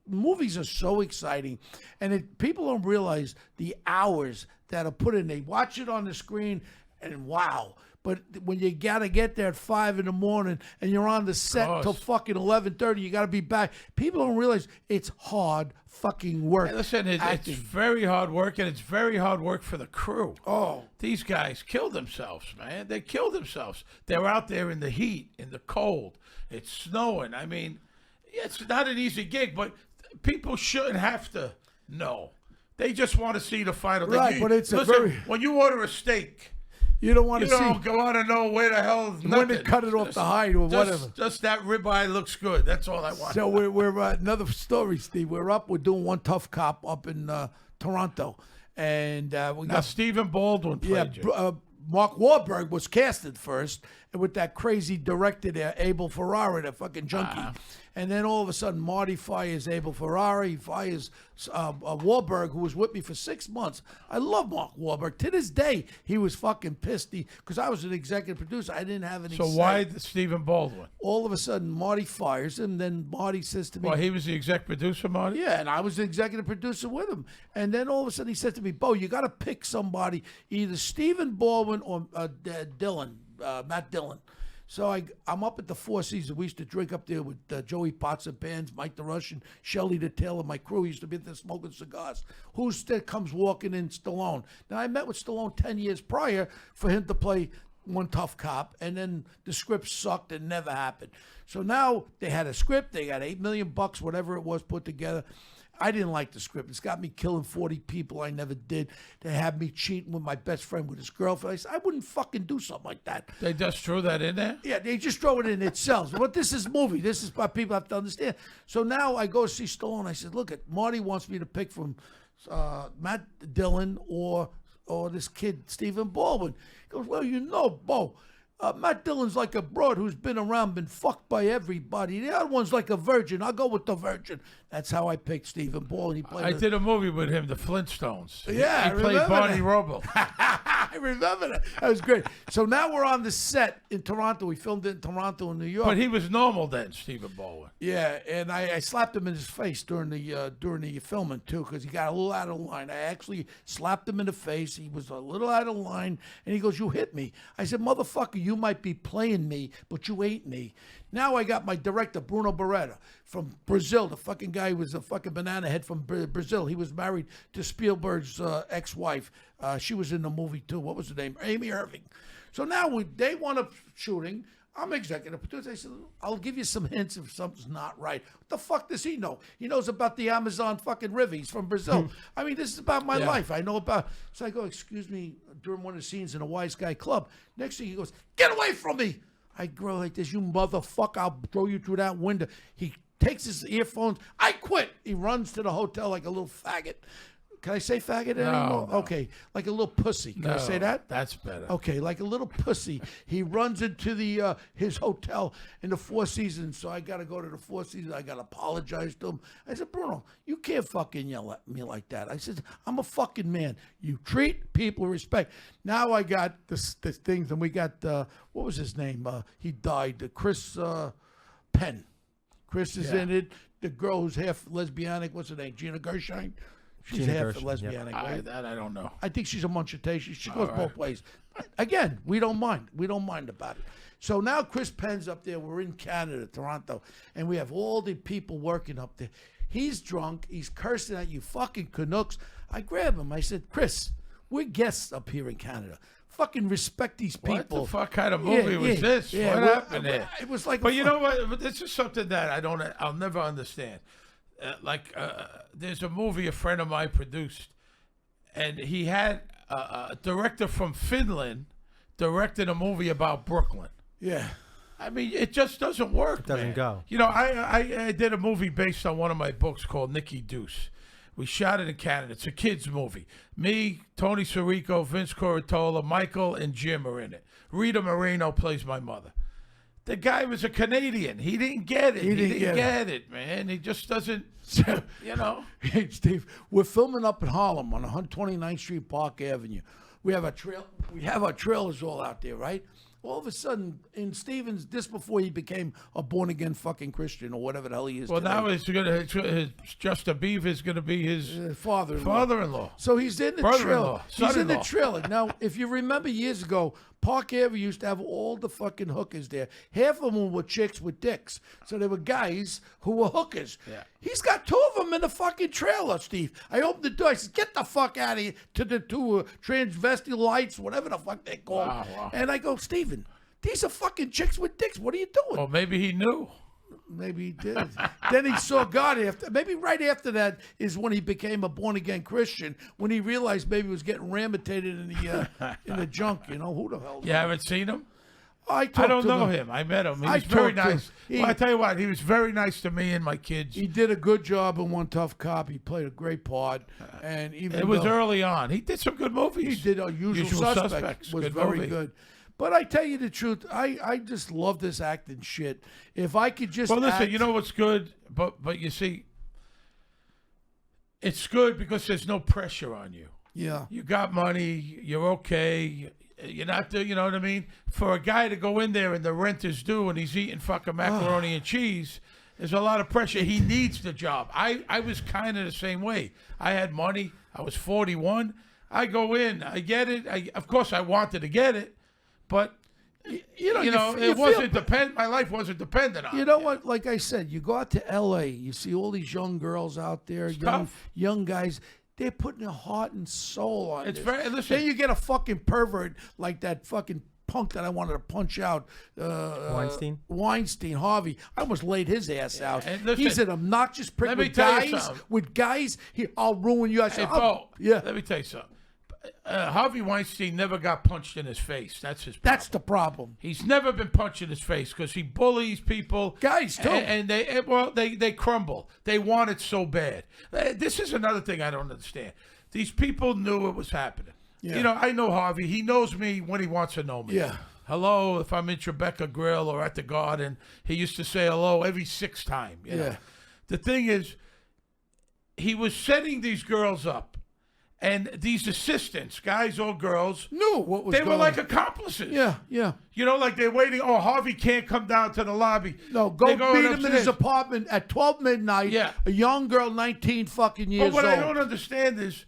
movies are so exciting, and people don't realize the hours that are put in. They watch it on the screen, and wow. But when you got to get there at 5 a.m. and you're on the set till fucking 11:30, you got to be back. People don't realize it's hard fucking work.
Hey, listen, it's very hard work, and it's very hard work for the crew.
Oh.
These guys kill themselves, man. They kill themselves. They're out there in the heat, in the cold. It's snowing. I mean, it's not an easy gig, but people shouldn't have to know. They just want to see the final.
Right, but it's
when you order a steak,
You don't want to see.
You don't want to know where the hell is
when they cut it off the hide or whatever.
Just that ribeye looks good. That's all I want.
So we're another story, Steve. We're doing One Tough Cop up in Toronto, and we got
Stephen Baldwin played you.
Mark Wahlberg was casted first with that crazy director there, Abel Ferrara, that fucking junkie. And then all of a sudden, Marty fires Abel Ferrara. He fires Wahlberg, who was with me for 6 months. I love Mark Wahlberg. To this day, he was fucking pissed because I was an executive producer. I didn't have any
So
say.
why Stephen Baldwin?
All of a sudden, Marty fires him. Then Marty says to me...
Well, he was the exec producer, Marty?
Yeah, and I was the executive producer with him. And then all of a sudden, he said to me, Bo, you got to pick somebody, either Stephen Baldwin or Matt Dillon. So I'm up at the Four Seasons. We used to drink up there with Joey Potts and Pans, Mike the Russian, Shelley the Tailor. My crew used to be there smoking cigars. Comes walking in? Stallone. Now, I met with Stallone 10 years prior for him to play One Tough Cop, and then the script sucked and never happened. So now they had a script. They got $8 million, whatever it was, put together. I didn't like the script. It's got me killing 40 people I never did. They had me cheating with my best friend with his girlfriend. I said, I wouldn't fucking do something like that.
They just threw that in there?
Yeah, they just throw it in itself. But this is movie. This is what people have to understand. So now I go see Stallone. I said, look, Marty wants me to pick from Matt Dillon or this kid, Stephen Baldwin. He goes, well, Bo, Matt Dillon's like a broad who's been around, been fucked by everybody. The other one's like a virgin. I'll go with the virgin. That's how I picked Stephen Baldwin.
I did a movie with him, The Flintstones.
Yeah,
he played Barney Rubble.
I remember that. That was great. So now we're on the set in Toronto. We filmed it in Toronto and New York.
But he was normal then, Stephen Baldwin.
Yeah, and I slapped him in his face during the filming too, because he got a little out of line. I actually slapped him in the face. He was a little out of line, and he goes, "You hit me." I said, "Motherfucker, you might be playing me, but you ain't me." Now I got my director, Bruno Barretta, from Brazil. The fucking guy was a fucking banana head from Brazil. He was married to Spielberg's ex-wife. She was in the movie too. What was her name? Amy Irving. So now they want up shooting. I'm executive producer. I said, I'll give you some hints if something's not right. What the fuck does he know? He knows about the Amazon fucking River. He's from Brazil. I mean, this is about my life. I know about. So I go, excuse me, during one of the scenes in a Wise Guy Club. Next thing he goes, get away from me. I grow like this, you motherfucker. I'll throw you through that window. He takes his earphones. I quit. He runs to the hotel like a little faggot. Can I say faggot anymore?
No.
Okay, like a little pussy. Can I say that?
That's better.
Okay, like a little pussy. He runs into the his hotel in the Four Seasons. So I got to go to the Four Seasons. I got to apologize to him. I said, Bruno, you can't fucking yell at me like that. I said, I'm a fucking man. You treat people with respect. Now I got this things, and we got what was his name? He died. Chris Penn. Chris is in it. The girl who's half lesbianic. What's her name? Gina Gershon. She's half lesbianic, right?
That I don't know.
I think she's a munchitation. She goes both ways. Again, we don't mind. We don't mind about it. So now Chris Penn's up there. We're in Canada, Toronto, and we have all the people working up there. He's drunk. He's cursing at you fucking Canucks. I grab him. I said, Chris, we're guests up here in Canada. Fucking respect these people.
What the fuck kind of movie was this?
Yeah,
what happened there?
It was like.
But you know what? This is something that I'll never understand. There's a movie a friend of mine produced, and he had a director from Finland directing a movie about Brooklyn.
Yeah.
I mean, it just doesn't work.
It doesn't go.
You know, I did a movie based on one of my books called Nicky Deuce. We shot it in Canada. It's a kids' movie. Me, Tony Sirico, Vince Coratola, Michael, and Jim are in it. Rita Moreno plays my mother. The guy was a Canadian. He didn't get it. He didn't get it, man. He just doesn't, you know.
Hey, Steve, we're filming up in Harlem on 129th Street, Park Avenue. We have our trailers all out there, right? All of a sudden, in Stevens, just before he became a born-again fucking Christian or whatever the hell he is
Well,
today.
now Justin Bieber is going to be his father-in-law.
So he's in the trailer. He's in the trailer. Now, if you remember years ago, Park Avenue used to have all the fucking hookers there. Half of them were chicks with dicks. So there were guys who were hookers.
Yeah.
He's got two of them in the fucking trailer, Steve. I opened the door. I said, get the fuck out of here to the two transvestite lights, whatever the fuck they call them.
Wow.
And I go, Steven, these are fucking chicks with dicks. What are you doing?
Well, maybe he knew.
Maybe he did. Then he saw God after. Maybe right after that is when he became a born-again Christian, when he realized maybe he was getting ramitated in the junk. You know, who the hell?
You haven't seen him?
I
don't know him. I met him. He was very nice. Well, I tell you what, he was very nice to me and my kids.
He did a good job in One Tough Cop. He played a great part. And even
it was early on. He did some good movies.
He did Usual Suspects. Was very good. But I tell you the truth, I just love this acting shit. If I could just
listen, you know what's good? But you see, it's good because there's no pressure on you.
Yeah.
You got money. You're okay. You're not, you know what I mean? For a guy to go in there and the rent is due and he's eating fucking macaroni and cheese, there's a lot of pressure. He needs the job. I was kind of the same way. I had money. I was 41. I go in. I get it. Of course, I wanted to get it, but it wasn't depend. My life wasn't dependent on.
You know what? Like I said, you go out to L.A. You see all these young girls out there, young guys. They're putting their heart and soul on it. Then you get a fucking pervert like that fucking punk that I wanted to punch out. Weinstein, Harvey. I almost laid his ass out. He's an obnoxious prick with guys. I'll ruin you. I said,
yeah. Let me tell you something. Harvey Weinstein never got punched in his face. That's his problem.
That's the problem.
He's never been punched in his face because he bullies people.
Guys, too.
And they crumble. They want it so bad. This is another thing I don't understand. These people knew it was happening. Yeah. You know, I know Harvey. He knows me when he wants to know me.
Yeah.
Hello, if I'm in Tribeca Grill or at the Garden, he used to say hello every sixth time. You know? The thing is, he was setting these girls up. And these assistants, guys or girls,
knew what was
going on. They were like accomplices.
Yeah.
You know, like they're waiting. Oh, Harvey can't come down to the lobby.
No, go beat him in his apartment at 12 midnight. Yeah. A young girl, 19 fucking years old.
But what I don't understand is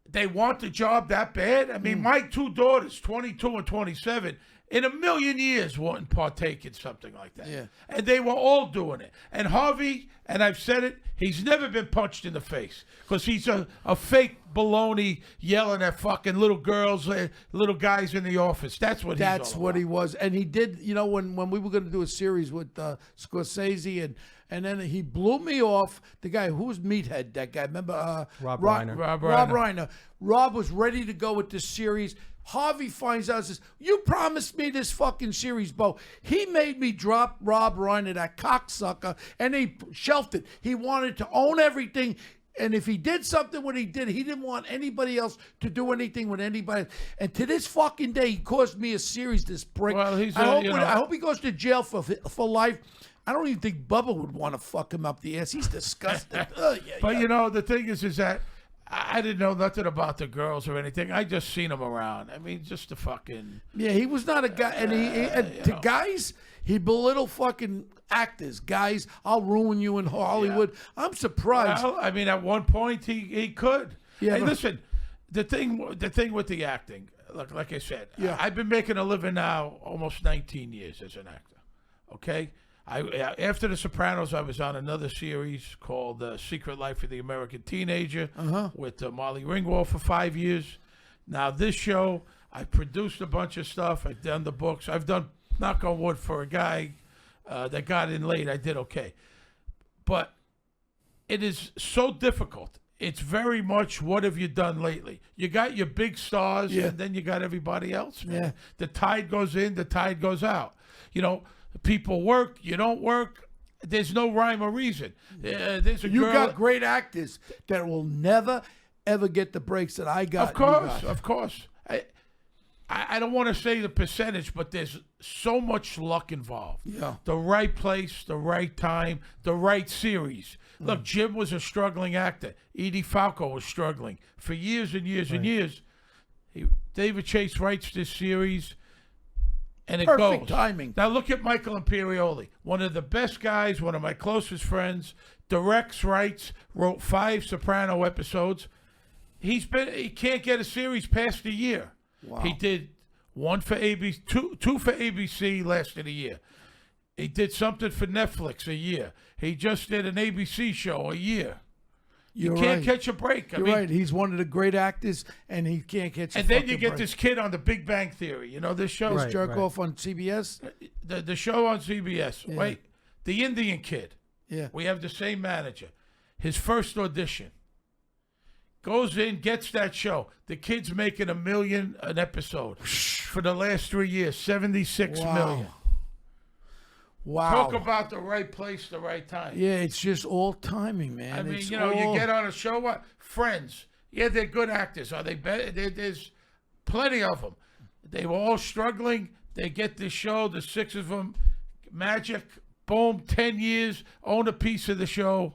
they want the job that bad. I mean, my two daughters, 22 and 27, in a million years wouldn't partake in something like that.
Yeah.
And they were all doing it. And Harvey, and I've said it, he's never been punched in the face because he's a fake baloney yelling at fucking little girls, little guys in the office. That's what
he was. And he did, you know, when we were going to do a series with Scorsese and then he blew me off. The guy, who's Meathead, that guy? Remember?
Rob Reiner.
Rob Reiner. Rob was ready to go with this series. Harvey finds out and says, you promised me this fucking series, Bo. He made me drop Rob Reiner, that cocksucker, and he shelved it. He wanted to own everything. And if he did something what he did, he didn't want anybody else to do anything with anybody. And to this fucking day, he caused me a series, this prick.
Well,
I hope he goes to jail for life. I don't even think Bubba would want to fuck him up the ass. He's disgusting.
You know, the thing is that I didn't know nothing about the girls or anything. I just seen them around. I mean, just the fucking...
Yeah, he was not a guy. And to guys, he belittled fucking actors. Guys, I'll ruin you in Hollywood. Yeah. I'm surprised.
Well, I mean, at one point, he could. Yeah. Hey, listen, the thing with the acting, like I said, I've been making a living now almost 19 years as an actor, okay? After The Sopranos, I was on another series called Secret Life of the American Teenager with Molly Ringwald for 5 years. Now, this show, I produced a bunch of stuff. I've done the books. I've done, knock on wood, for a guy that got in late, I did okay. But it is so difficult. It's very much, what have you done lately? You got your big stars, and then you got everybody else, man. Yeah. The tide goes in, the tide goes out. You know, people work, you don't work. There's no rhyme or reason.
You got great actors that will never, ever get the breaks that I got.
Of course. I don't want to say the percentage, but there's so much luck involved.
Yeah.
The right place, the right time, the right series. Look, Jim was a struggling actor. Edie Falco was struggling for years and years and years. David Chase writes this series. And it
Perfect
goes.
Timing.
Now look at Michael Imperioli, one of the best guys, one of my closest friends. Directs, writes, wrote 5 Soprano episodes. He can't get a series past a year.
Wow.
He did one for ABC, two for ABC, lasted a year. He did something for Netflix a year. He just did an ABC show a year. You can't catch a break.
You're right. He's one of the great actors, and he can't catch a break.
And then you get this kid on The Big Bang Theory. You know, this show.
Jerk off on CBS?
The show on CBS. Yeah. Wait. The Indian kid.
Yeah.
We have the same manager. His first audition. Goes in, gets that show. The kid's making $1 million an episode for the last 3 years. 76 million.
Wow.
Talk about the right place, the right time.
Yeah, it's just all timing, man.
I mean,
It's
you know,
all...
you get on a show, what? Friends. Yeah, they're good actors. Are they better? There's plenty of them. They were all struggling. They get this show, the 6 of them. Magic. Boom, 10 years, own a piece of the show.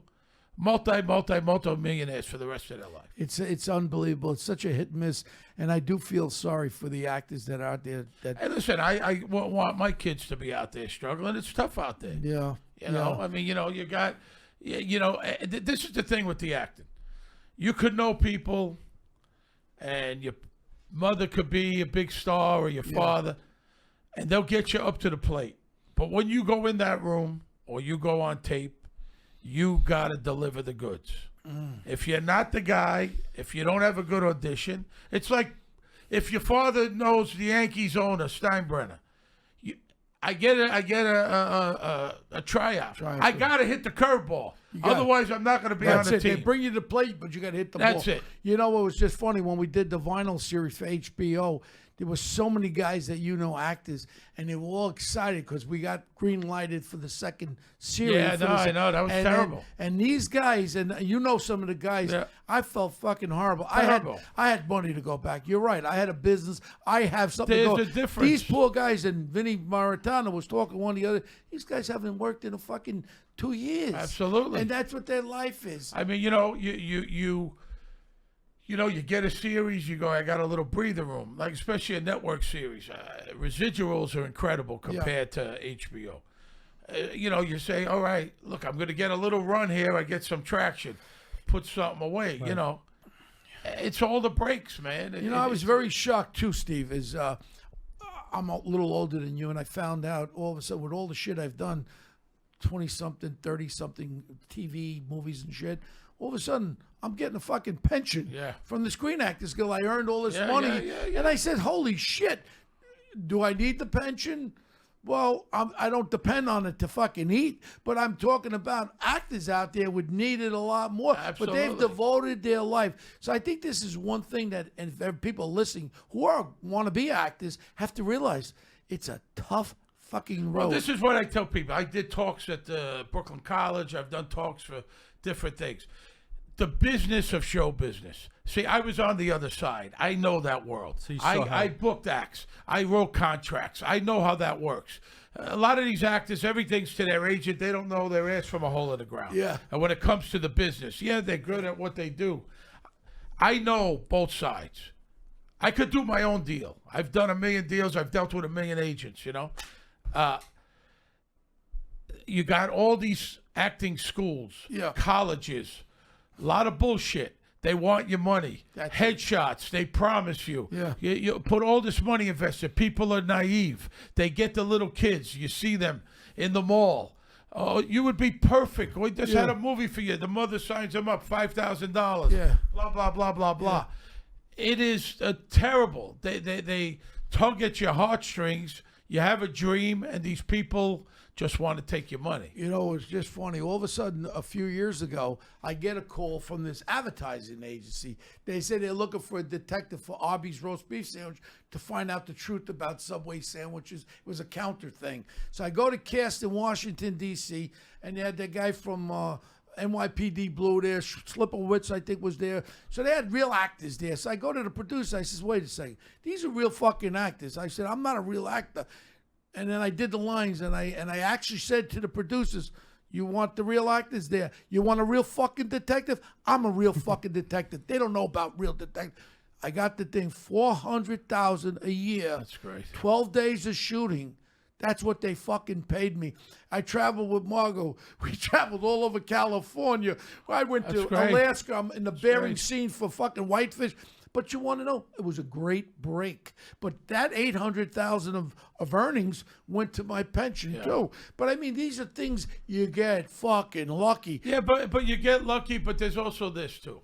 Multi-millionaires for the rest of their life.
It's unbelievable. It's such a hit and miss, and I do feel sorry for the actors that are out there. That
Hey, listen, I want my kids to be out there struggling. It's tough out there.
yeah,
You know, I mean, you know, you got, you know, this is the thing with the acting. You could know people, and your mother could be a big star or your father, and they'll get you up to the plate. But when you go in that room or you go on tape, you got to deliver the goods. If you're not the guy, if you don't have a good audition, it's like if your father knows the Yankees owner, Steinbrenner. I get a tryout. I got to hit the curveball. Otherwise, I'm not going to be on the team.
They bring you the plate, but you got to hit the ball.
That's it.
You know, it was just funny when we did the vinyl series for HBO. There were so many guys that actors, and they were all excited because we got green lighted for the second series.
Yeah, I know. That was terrible.
And these guys, and you know some of the guys, I felt fucking horrible.
Terrible.
I had money to go back. You're right. I had a business. I have something to go.
There's a difference.
These poor guys, and Vinny Maritano was talking one of the other. These guys haven't worked in a fucking 2 years.
Absolutely.
And that's what their life is.
I mean, you know, you know, you get a series, you go, I got a little breather room, like especially a network series. Residuals are incredible compared to HBO. You know, you say, all right, look, I'm going to get a little run here. I get some traction, put something away. Right. You know, it's all the breaks, man.
You know, I was very shocked too, Steve, is I'm a little older than you, and I found out all of a sudden with all the shit I've done, 20-something, 30-something TV, movies and shit, all of a sudden, I'm getting a fucking pension from the Screen Actors Guild. I earned all this money. And I said, holy shit, do I need the pension? Well, I don't depend on it to fucking eat, but I'm talking about actors out there would need it a lot more.
Absolutely.
But they've devoted their life. So I think this is one thing that, and if people listening who want to be actors have to realize it's a tough fucking road.
Well, this is what I tell people. I did talks at Brooklyn College. I've done talks for different things. The business of show business. See, I was on the other side. I know that world. So I booked acts. I wrote contracts. I know how that works. A lot of these actors, everything's to their agent. They don't know their ass from a hole in the ground.
Yeah.
And when it comes to the business, they're good at what they do. I know both sides. I could do my own deal. I've done 1 million deals. I've dealt with 1 million agents, you know. You got all these acting schools, colleges, a lot of bullshit. They want your money. Headshots, they promise you.
Yeah.
You put all this money invested. People are naive. They get the little kids. You see them in the mall. Oh, you would be perfect. We just had a movie for you. The mother signs them up, $5,000.
Yeah.
Blah, blah, blah, blah, blah. It is terrible. They tug at your heartstrings. You have a dream, and these people just want to take your money.
You know, it's just funny. All of a sudden, a few years ago, I get a call from this advertising agency. They said they're looking for a detective for Arby's roast beef sandwich to find out the truth about Subway sandwiches. It was a counter thing. So I go to cast in Washington, D.C., and they had that guy from NYPD Blue there. Slipowitz, I think, was there. So they had real actors there. So I go to the producer. I says, wait a second. These are real fucking actors. I said, I'm not a real actor. And then I did the lines, and I actually said to the producers, you want the real actors there? You want a real fucking detective? I'm a real fucking detective. They don't know about real detective. I got the thing, $400,000 a year.
That's great.
12 days of shooting. That's what they fucking paid me. I traveled with Margot. We traveled all over California. I went to Alaska. I'm in the Bering Sea for fucking whitefish. But you want to know, it was a great break. But that $800,000 of earnings went to my pension too. But I mean, these are things you get fucking lucky.
Yeah, but you get lucky. But there's also this too.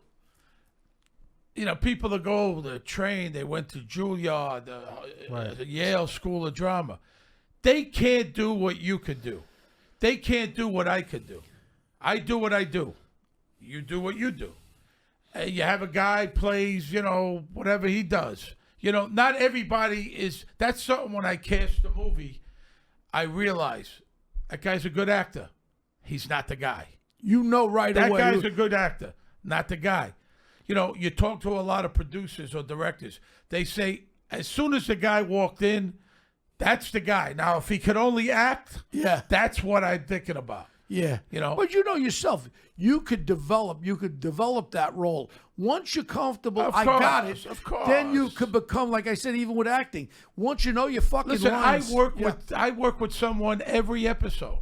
You know, people that go to train, they went to Juilliard, the Yale School of Drama. They can't do what you could do. They can't do what I could do. I do what I do. You do what you do. You have a guy plays, whatever he does. Not everybody is. That's something when I cast the movie, I realize that guy's a good actor. He's not the guy.
Right
that
away.
That guy's a good actor, not the guy. You talk to a lot of producers or directors. They say, as soon as the guy walked in, that's the guy. Now, if he could only act, that's what I'm thinking about.
Yeah. But yourself, you could develop that role. Once you're comfortable,
Of
I
course,
got it.
of course.
Then you could become, like I said, even with acting. Once you know your fucking
Listen,
lines.
I work with someone every episode.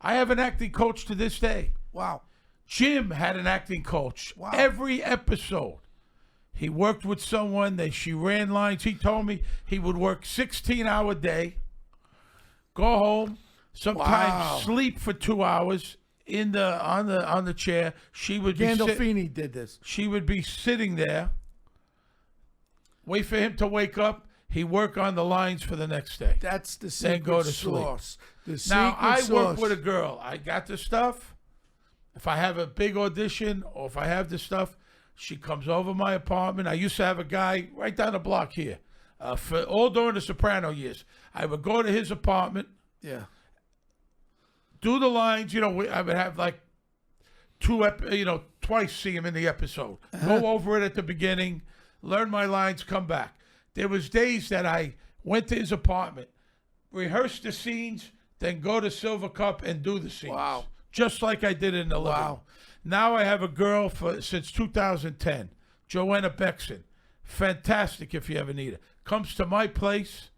I have an acting coach to this day.
Wow.
Jim had an acting coach every episode. He worked with someone. She ran lines. He told me he would work 16-hour day, go home, sometimes sleep for 2 hours on the chair. She would
Gandolfini did this.
She would be sitting there, wait for him to wake up. He work on the lines for the next day.
That's the secret
then go to
sauce.
Sleep. Now I work with a girl. I got the stuff. If I have a big audition or if I have the stuff, she comes over my apartment. I used to have a guy right down the block here. For all during the Soprano years, I would go to his apartment.
Yeah.
Do the lines. I would have like twice see him in the episode. Go over it at the beginning, learn my lines, come back. There was days that I went to his apartment, rehearsed the scenes, then go to Silver Cup and do the scenes.
Wow.
Just like I did in the living room. Now I have a girl since 2010, Joanna Bexon. Fantastic if you ever need her. Comes to my place.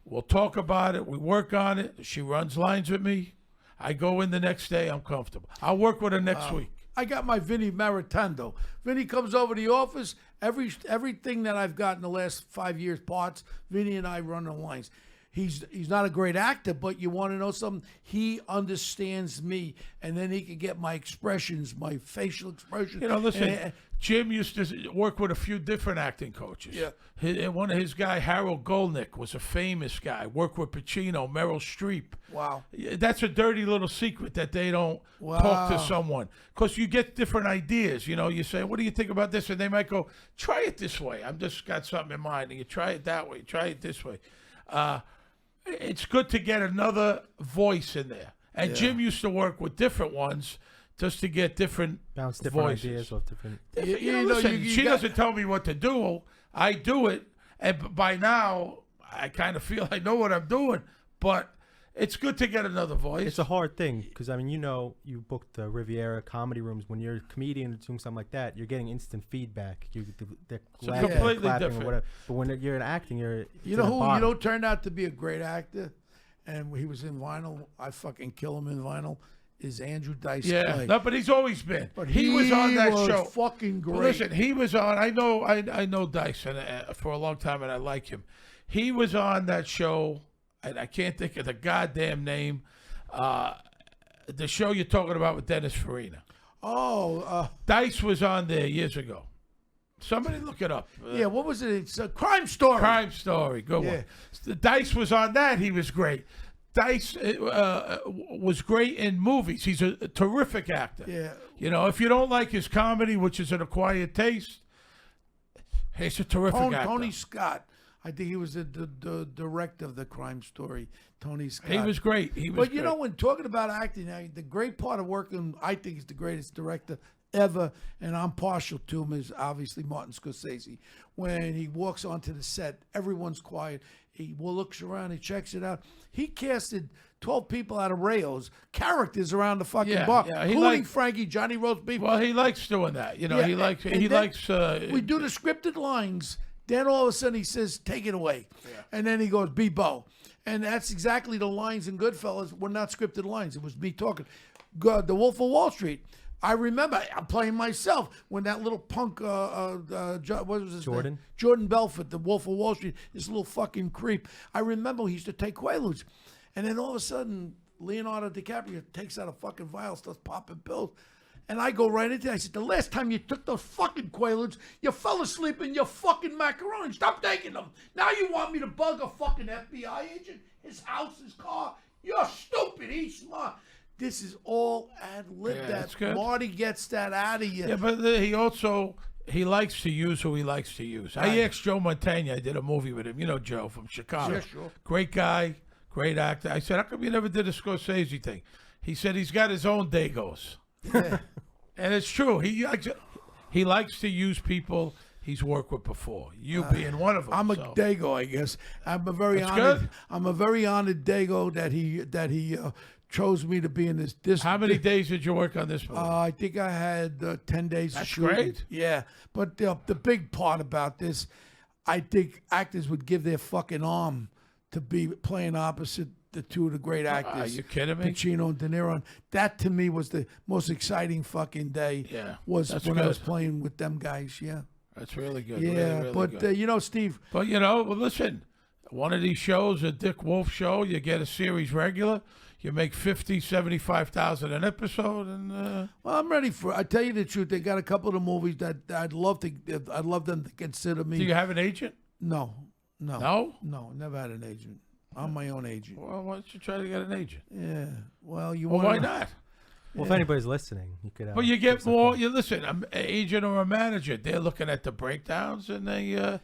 We'll talk about it. We work on it. She runs lines with me. I go in the next day. I'm comfortable. I'll work with her next week.
I got my Vinny Maritando. Vinny comes over to the office. Everything that I've got in the last 5 years, parts, Vinny and I run the lines. He's not a great actor, but you want to know something? He understands me, and then he can get my expressions, my facial expressions.
Listen, Jim used to work with a few different acting coaches.
Yeah.
One of his guy, Harold Golnick, was a famous guy. Worked with Pacino, Meryl Streep.
Wow.
That's a dirty little secret that they don't talk to someone. Because you get different ideas. You say, what do you think about this? And they might go, try it this way. I've just got something in mind. And you try it that way. Try it this way. It's good to get another voice in there. And Jim used to work with different ones just to get different
bounce different
voices.
ideas off different.
Listen, she doesn't tell me what to do. I do it, and by now I kind of feel I know what I'm doing. But it's good to get another voice.
It's a hard thing because you booked the Riviera comedy rooms. When you're a comedian doing something like that, you're getting instant feedback. They're laughing,
completely
clapping,
different.
or whatever. But when you're in acting,
you know who turned out to be a great actor, and he was in vinyl. I fucking kill him in vinyl. Is Andrew Dice Clay.
No, but he's always been.
But
he was on that show.
Fucking great.
Well, listen, he was on. I know Dice for a long time, and I like him. He was on that show. And I can't think of the goddamn name. The show you're talking about with Dennis Farina. Dice was on there years ago. Somebody look it up.
What was it? It's a Crime Story.
Crime Story. Good one. Dice was on that. He was great. Dice was great in movies. He's a terrific actor.
Yeah.
If you don't like his comedy, which is an acquired taste, he's a terrific actor.
Tony Scott. I think he was the director of the Crime Story, Tony Scott.
He was great.
But when talking about acting, the great part of working, I think, is the greatest director ever, and I'm partial to him, is obviously Martin Scorsese. When he walks onto the set, everyone's quiet. He looks around, he checks it out. He casted 12 people out of Rayo's characters around the fucking bar, including Frankie, Johnny Roast Beef.
Well, he likes doing that. He likes.
We do the scripted lines. Then all of a sudden he says, "Take it away," and then he goes, "Be Bo," and that's exactly the lines in Goodfellas were not scripted lines. It was me talking. The Wolf of Wall Street. I remember I'm playing myself when that little punk, what was his name? Jordan Belfort, the Wolf of Wall Street, this little fucking creep. I remember he used to take Quaaludes, and then all of a sudden Leonardo DiCaprio takes out a fucking vial, starts popping pills. And I go right into it. I said, the last time you took those fucking Quaaludes, you fell asleep in your fucking macaroni. Stop taking them. Now you want me to bug a fucking FBI agent? His house, his car? You're stupid. He's smart. This is all ad lib.
Yeah,
that
that's good.
Marty gets that out of you.
Yeah, but he likes to use who he likes to use. I asked Joe Montaigne. I did a movie with him. You know Joe from Chicago.
Yeah, sure.
Great guy, great actor. I said, how come you never did a Scorsese thing? He said he's got his own Dagos.
Yeah.
And it's true. He likes to use people he's worked with before. You being one of them.
I'm a
so.
Dago, I guess. I'm a very
That's
honored.
good.
I'm a very honored Dago that he chose me to be in this.
How many days did you work on this movie?
I think I had 10 days
That's
of shooting.
great.
Yeah, but the big part about this, I think actors would give their fucking arm to be playing opposite the two of the great actors.
Are you kidding me?
Pacino and De Niro. And that to me was the most exciting fucking day.
Yeah,
was
that's
when I
good.
was playing with them guys. Yeah.
That's really good.
Yeah,
really, really
but
good.
you know, Steve.
But well, listen. One of these shows, a Dick Wolf show, you get a series regular. You make $50,000-$75,000 an episode, and
well, I'm ready for. I tell you the truth, they got a couple of the movies that I'd love them to consider me.
do you have an agent?
No.
No?
Never had an agent. I'm my own agent.
Well, why don't you try to get an agent?
Yeah. Well, you
Well,
want.
why not?
Well, if anybody's listening, you could.
But you get
give us a
more.
call.
You listen, an agent or a manager. They're looking at the breakdowns, and they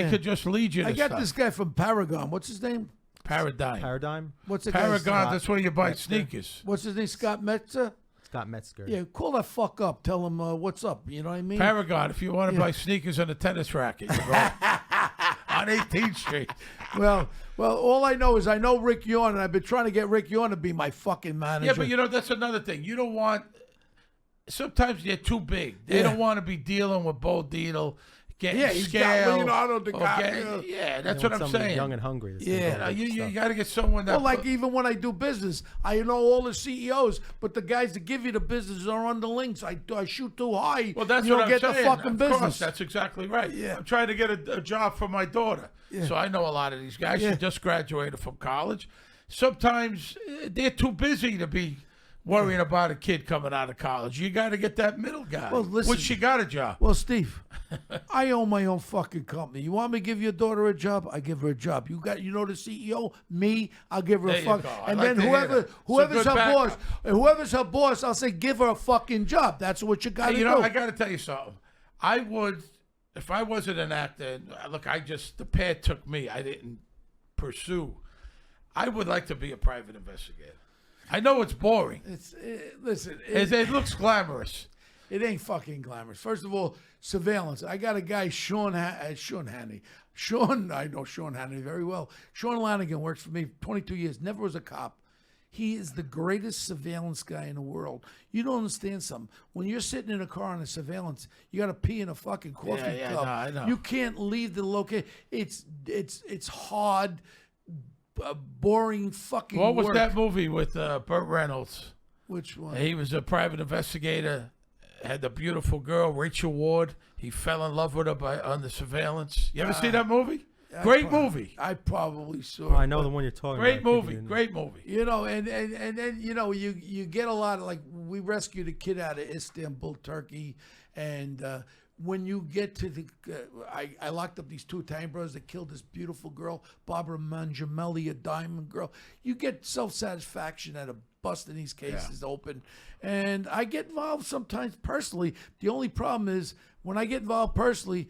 could just lead you to
I got
stuff.
this guy from Paragon. What's his name?
Paradigm.
What's the guy's
Paragon.
name?
That's where you buy
Metzger.
sneakers.
What's his name? Scott Metzger.
Scott Metzger.
Yeah, call that fuck up. Tell him what's up. You know what I mean?
Paragon. If you want to buy sneakers and a tennis racket, you go on 18th Street.
Well, all I know is I know Rick Yorn, and I've been trying to get Rick Yorn to be my fucking manager.
Yeah, but that's another thing. You don't want. Sometimes they're too big. They
Yeah.
don't want to be dealing with Bo Dietl, getting
Yeah, he's got
scale.
Leonardo
or
DiCaprio.
yeah, that's
They
what
want
I'm
somebody
saying.
Young and hungry. to
Yeah.
say all
You,
that
you
stuff.
got to get someone that.
Well, like even when I do business, I know all the CEOs, but the guys that give you the business are underlings. I shoot too high.
Well, that's
you
what
don't
I'm
get
saying.
the fucking
Of
business.
course, that's exactly right.
Yeah.
I'm trying to get a job for my daughter, so I know a lot of these guys.
Yeah.
She just graduated from college. Sometimes they're too busy to be worrying about a kid coming out of college. You got to get that middle guy.
Well, listen-
which she got a job.
Well, Steve, I own my own fucking company. You want me to give your daughter a job? I give her a job. You know the CEO, me. I'll give her
There
a
you
fuck.
go. I
And
like
then
to hear that.
whoever's
Some
her
good
boss,
backup.
whoever's her boss, I'll say give her a fucking job. That's what you got to
Hey,
do.
you know, I got to tell you something. I would, if I wasn't an actor. Look, the path took me. I didn't pursue. I would like to be a private investigator. I know it's boring.
Listen,
It looks glamorous.
it ain't fucking glamorous. First of all, surveillance. I got a guy, Sean Hannity. I know Sean Hannity very well. Sean Lanigan works for me 22 years, never was a cop. He is the greatest surveillance guy in the world. You don't understand something. When you're sitting in a car on a surveillance, you got to pee in a fucking coffee
Yeah,
cup.
no, I know.
You can't leave the location. It's hard, boring fucking
What was
work.
that movie with Burt Reynolds?
Which one?
He was a private investigator, had the beautiful girl, Rachel Ward. He fell in love with her on the surveillance. You ever see that movie? Great movie.
I probably saw.
Oh, I know the one you're talking
Great
about.
movie. Great movie.
You know, and then you get a lot of, like, we rescued a kid out of Istanbul, Turkey, and when you get to the, I locked up these two Italian brothers that killed this beautiful girl, Barbara Mangiamelli, a diamond girl. You get self-satisfaction out of busting these cases open, and I get involved sometimes personally. The only problem is when I get involved personally,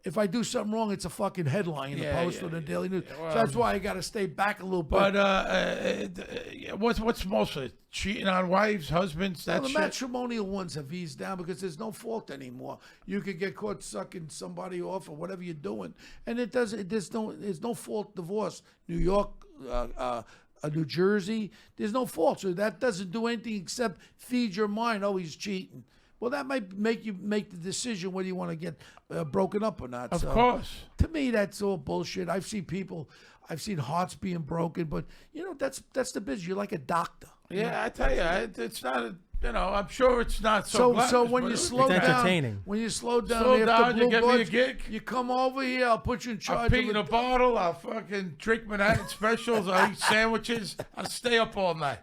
if I do something wrong, it's a fucking headline in the Post or the Daily News.
Well,
so that's why I got to stay back a little bit.
But what's mostly cheating on wives, husbands?
Well,
That
the
shit.
matrimonial ones have eased down because there's no fault anymore. You could get caught sucking somebody off or whatever you're doing, and there's no fault divorce. New York, New Jersey, there's no fault. So that doesn't do anything except feed your mind. Oh, he's cheating. Well, that might make you make the decision whether you want to get broken up or not.
Of course.
To me, that's all bullshit. I've seen hearts being broken, but that's the business. You're like a doctor.
Yeah, I tell you, it's not. I'm sure it's not so.
So when
glamorous,
you
but
slow
It's
down,
entertaining.
when you slow down,
Slow
after
down, you
Blue
get me a
Bloods,
gig?
You come over here. I'll put you in
I'll
charge.
pee in a bottle. I'll fucking drink Manhattan specials. I'll eat sandwiches. I'll stay up all night.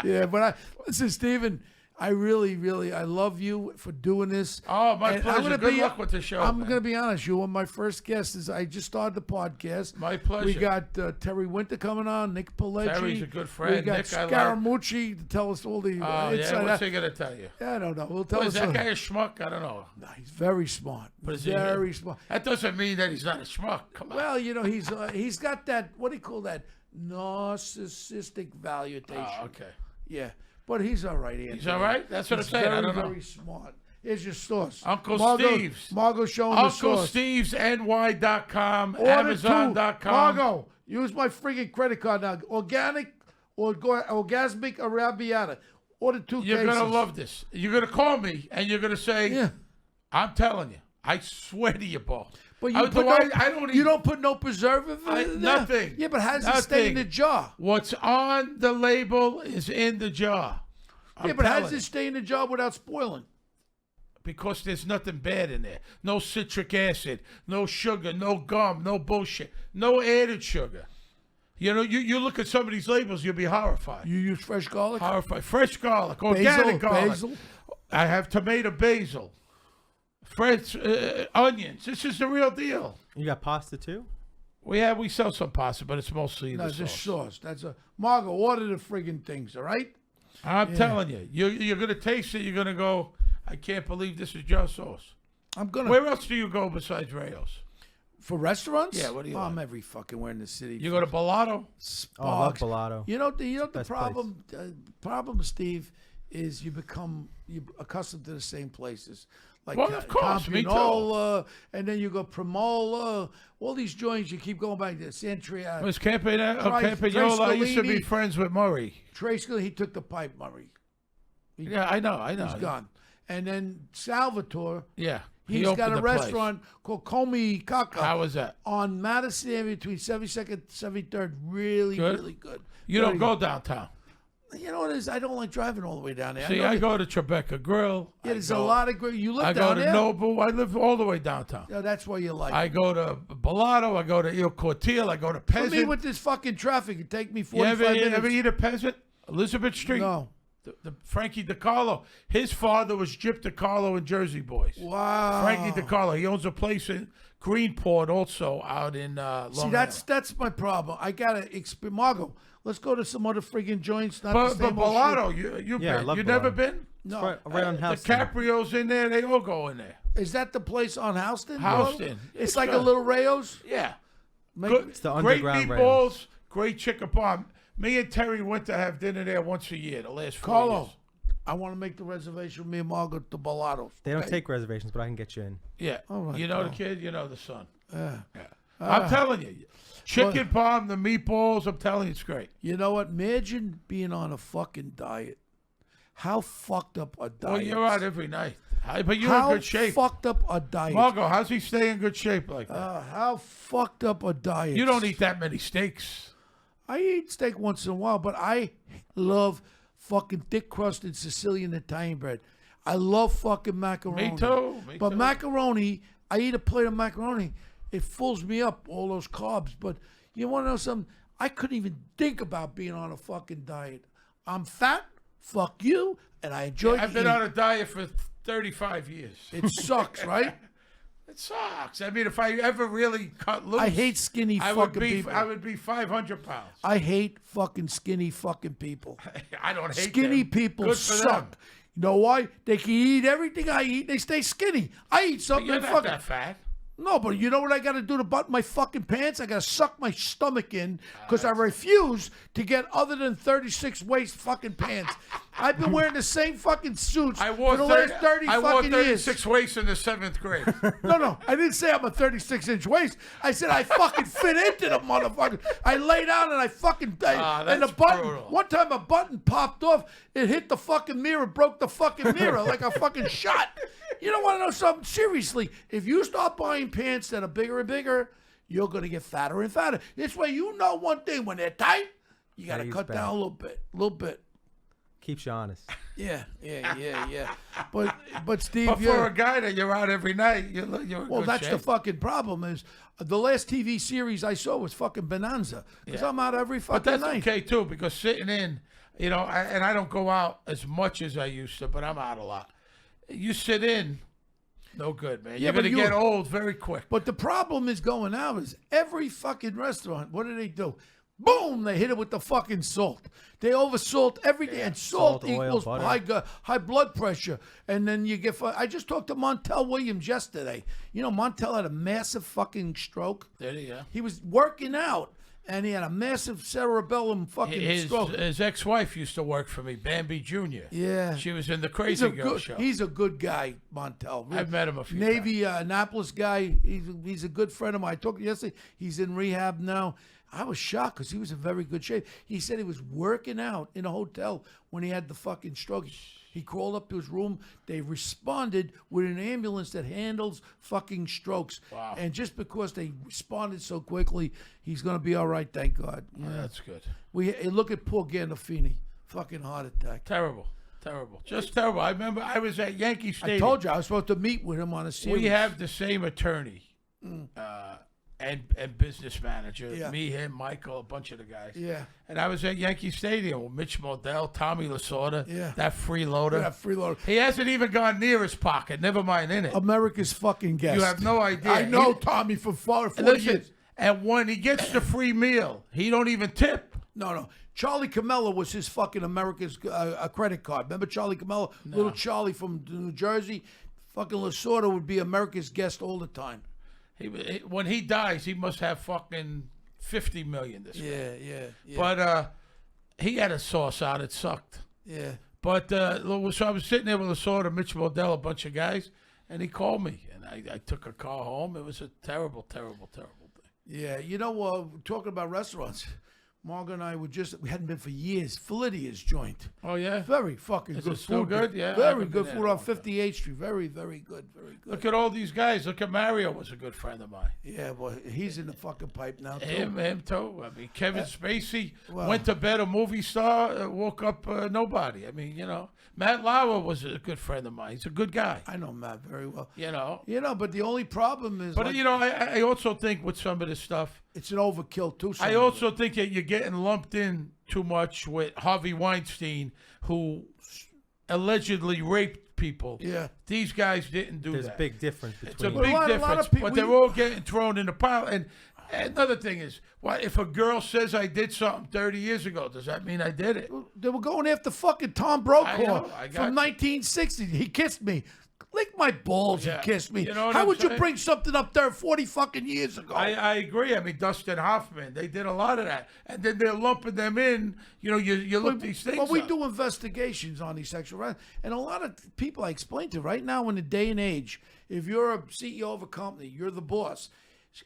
Yeah, but listen, Steven. I really, really, I love you for doing this.
Oh, my
And
pleasure. Good luck with the show.
I'm
man.
going to be honest. You were my first guest. I just started the podcast.
My pleasure.
We got Terry Winter coming on, Nick Pileggi.
Terry's a good friend.
We got
Nick, I like.
Scaramucci to tell us all the inside.
What's he going to tell you?
I don't know. We'll tell
What,
us.
is that guy a schmuck? I don't know.
No, he's very smart.
But is he-
Very smart.
That doesn't mean that he's not a schmuck. Come on.
Well, he's got that, what do you call that? Narcissistic valuation.
Oh, okay.
Yeah. But he's all right, Anthony.
He's all right? That's what I'm saying. I don't know.
Very smart. Here's your source.
Uncle
Margo,
Steve's.
Margo showing the source.
UncleStevesNY.com,
Order
Amazon.com.
two. Margo, use my friggin' credit card now. Organic or orgasmic arrabbiata. Order 2 cases.
You're going to love this. You're going to call me and you're going to say,
Yeah.
I'm telling you, I swear to you, Paul.
But you,
I don't
you don't put no preservative in there?
nothing.
Yeah, but how does it stay in the jar?
What's on the label is in the jar.
Yeah, but how does it stay in the jar without spoiling?
Because there's nothing bad in there. No citric acid, no sugar, no gum, no bullshit, no added sugar. You know, you look at some of these labels, you'll be horrified.
You use fresh garlic?
Horrified. Fresh garlic, organic garlic.
Basil?
I have tomato basil. Fresh onions. This is the real deal.
You got pasta too?
We sell some pasta, but it's mostly
No,
the
just
sauce.
sauce. That's a Margo. Order the friggin' things, all right?
I'm telling you, you're gonna taste it. You're gonna go, I can't believe this is just sauce.
I'm gonna.
Where else do you go besides Rayo's?
For restaurants?
Yeah, what do you
I'm
like?
every fucking where in the city.
You go to Bellotto?
Oh, I love
Sparks.
Bellotto.
You know the
Best
problem, Steve, is you accustomed to the same places. Like
Well, of course, me too.
Campiola, and then you go Premola, all these joints you keep going back to Santria.
Was Campagnola? I used to be friends with Murray.
Trace, he took the pipe, Murray.
Yeah, I know.
He's gone. And then Salvatore,
Yeah,
he's
opened
got a
the place.
restaurant called Komi Kaka.
How was that?
On Madison Avenue between 72nd and 73rd. Really,
Good?
really good.
You don't go downtown.
You know what it is? I don't like driving all the way down there.
See, I go to Tribeca Grill.
Yeah, there's a lot of great. You live
I
down
go to
there?
Noble. I live all the way downtown.
Yeah, that's why you like
I
it.
go to Bellotto. I go to Il Cortile. I go to
For
Peasant.
me, with this fucking traffic, it take me
you
45 minutes.
ever eat a Peasant? Elizabeth Street?
No.
The Frankie DiCarlo. His father was Jip DiCarlo in Jersey Boys.
Wow.
Frankie DiCarlo. He owns a place in Greenport also out in Long
See,
Island.
that's my problem. I gotta Margo. Let's go to some other friggin' joints. Not
But
the same old
Bellotto,
shit.
you've
Yeah, I
been.
love
You never
Bellotto.
been?
No.
Right on
The
Houston.
Caprio's in there. They all go in there.
Is that the place on Houston?
Houston.
It's
It's
like
good.
a little Rayo's.
Yeah.
Make-
Good,
It's the
great
underground
meatballs,
Rails.
great chicken parm. Me and Terry went to have dinner there once a year the last 4
Carlo,
years.
I want to make the reservation with me and Margo to Bellotto's.
They don't
okay?
take reservations, but I can get you in.
Yeah.
All right,
You know the
Carl.
kid, you know the son.
Yeah.
I'm telling you. Chicken parm, the meatballs, I'm telling you, it's great.
You know what? Imagine being on a fucking diet. How fucked up a diet?
Well, you're out every night. But you're
How
in good shape.
fucked up a diet?
Margo, how's he stay in good shape like that?
How fucked up a diet?
You don't eat that many steaks.
I eat steak once in a while, but I love fucking thick crusted Sicilian Italian bread. I love fucking macaroni.
Me too.
But macaroni, I eat a plate of macaroni. It fills me up, all those carbs. But you want to know something? I couldn't even think about being on a fucking diet. I'm fat. Fuck you. And I enjoy
I've been on a diet for 35 years.
It sucks, right?
It sucks. I mean, if I ever really cut loose,
I hate skinny fucking people.
I would be 500 pounds.
I hate fucking skinny fucking people.
I don't hate
Skinny
them.
people
Good for
suck.
them.
You know why? They can eat everything I eat. They stay skinny. I eat something
You're
and
not
fucking.
that fat.
No, but you know what I got to do to button my fucking pants? I got to suck my stomach in because I refuse to get other than 36 waist fucking pants. I've been wearing the same fucking suits
I wore
for the last 30
I wore
fucking
36
years.
waists in the 7th grade.
No, I didn't say I'm a 36-inch waist. I said I fucking fit into the motherfucker. I lay down and I fucking and the
that's
button.
brutal.
One time a button popped off. It hit the fucking mirror, broke the fucking mirror like a fucking shot. You don't want to know something? Seriously, if you start buying pants that are bigger and bigger, you're gonna get fatter and fatter. This way, you know one thing: when they're tight, you gotta
He's
cut
back.
down a little bit.
Keeps you honest.
Yeah. But Steve,
But for a guy that you're out every night, you're in
well,
good
that's the
shape.
fucking problem. Is the last TV series I saw was fucking Bonanza because I'm out every fucking
But that's
night.
okay too, because sitting in, You know, and I don't go out as much as I used to, but I'm out a lot. You sit in, no good, man.
Yeah,
You're
but
going to get old very quick.
But the problem is going out is every fucking restaurant, what do? Boom! They hit it with the fucking salt. They oversalt every day, and salt
Salt, oil,
equals
butter.
high blood pressure. And then you get. I just talked to Montel Williams yesterday. You know, Montel had a massive fucking stroke.
There you go.
He was working out, and he had a massive cerebellum fucking stroke.
His ex-wife used to work for me, Bambi Jr.
Yeah.
She was in the Crazy Girl show.
He's a good guy, Montel.
I've met him a few
Navy Annapolis guy. He's a good friend of mine. I talked to him yesterday. He's in rehab now. I was shocked because he was in very good shape. He said he was working out in a hotel when he had the fucking stroke. He crawled up to his room. They responded with an ambulance that handles fucking strokes.
Wow.
And just because they responded so quickly, he's going to be all right, thank God.
Oh, that's good.
Look at poor Gandolfini. Fucking heart attack.
Terrible. Just terrible. I remember I was at Yankee Stadium.
I told you I was supposed to meet with him on a series.
We have the same attorney and business manager.
Yeah.
Me, him, Michael, a bunch of the guys.
Yeah.
And I was at Yankee Stadium with Mitch Modell, Tommy Lasorda,
Yeah.
that freeloader.
That freeloader.
He hasn't even gone near his pocket, never mind in it.
America's fucking guest.
You have no idea.
I know Tommy for 40
Listen,
years.
and when he gets the free meal, he don't even tip.
No. Charlie Camella was his fucking America's credit card. Remember Charlie Camella? Little Charlie from New Jersey. Fucking Lasorda would be America's guest all the time.
When he dies, he must have fucking $50 million this way.
Yeah.
But he had a sauce out. It sucked.
Yeah.
But so I was sitting there with Lasorda, Mitch Modell, a bunch of guys, and he called me, and I took a car home. It was a terrible, terrible, terrible thing.
Yeah, you know, talking about restaurants, Margo and I we hadn't been for years. Felidia's joint.
Oh, yeah?
Very fucking
Is
good
it still
food.
good? Yeah, I
Very
haven't
good
been
food
there
on
in a long
58th Street. Very, very good. Very good.
Look at all these guys. Look at Mario was a good friend of mine.
Yeah, well, he's in the fucking pipe now, too.
Him too. I mean, Kevin Spacey went to bed a movie star, woke up nobody. I mean, you know, Matt Lauer was a good friend of mine. He's a good guy.
I know Matt very well.
You know,
but the only problem is...
But, you know, I also think with some of this stuff...
It's an overkill, too.
I also think that you're getting lumped in too much with Harvey Weinstein, who allegedly raped people.
Yeah.
These guys didn't do
There's
that.
a big difference between
It's a
them.
big
a lot
difference,
of people-
but they're all getting thrown in the pile. And another thing is, if a girl says I did something 30 years ago, does that mean I did it?
They were going after fucking Tom Brokaw
I know, I got
from
you.
1960. He kissed me. Lick my balls
Yeah.
and kiss me.
You know what
How
I'm
would you
saying?
bring something up there 40 fucking years ago?
I agree. I mean, Dustin Hoffman, they did a lot of that. And then they're lumping them in. You know, you look these things
Well, we
up.
do investigations on these sexual harassment. And a lot of people I explain to right now in the day and age, if you're a CEO of a company, you're the boss,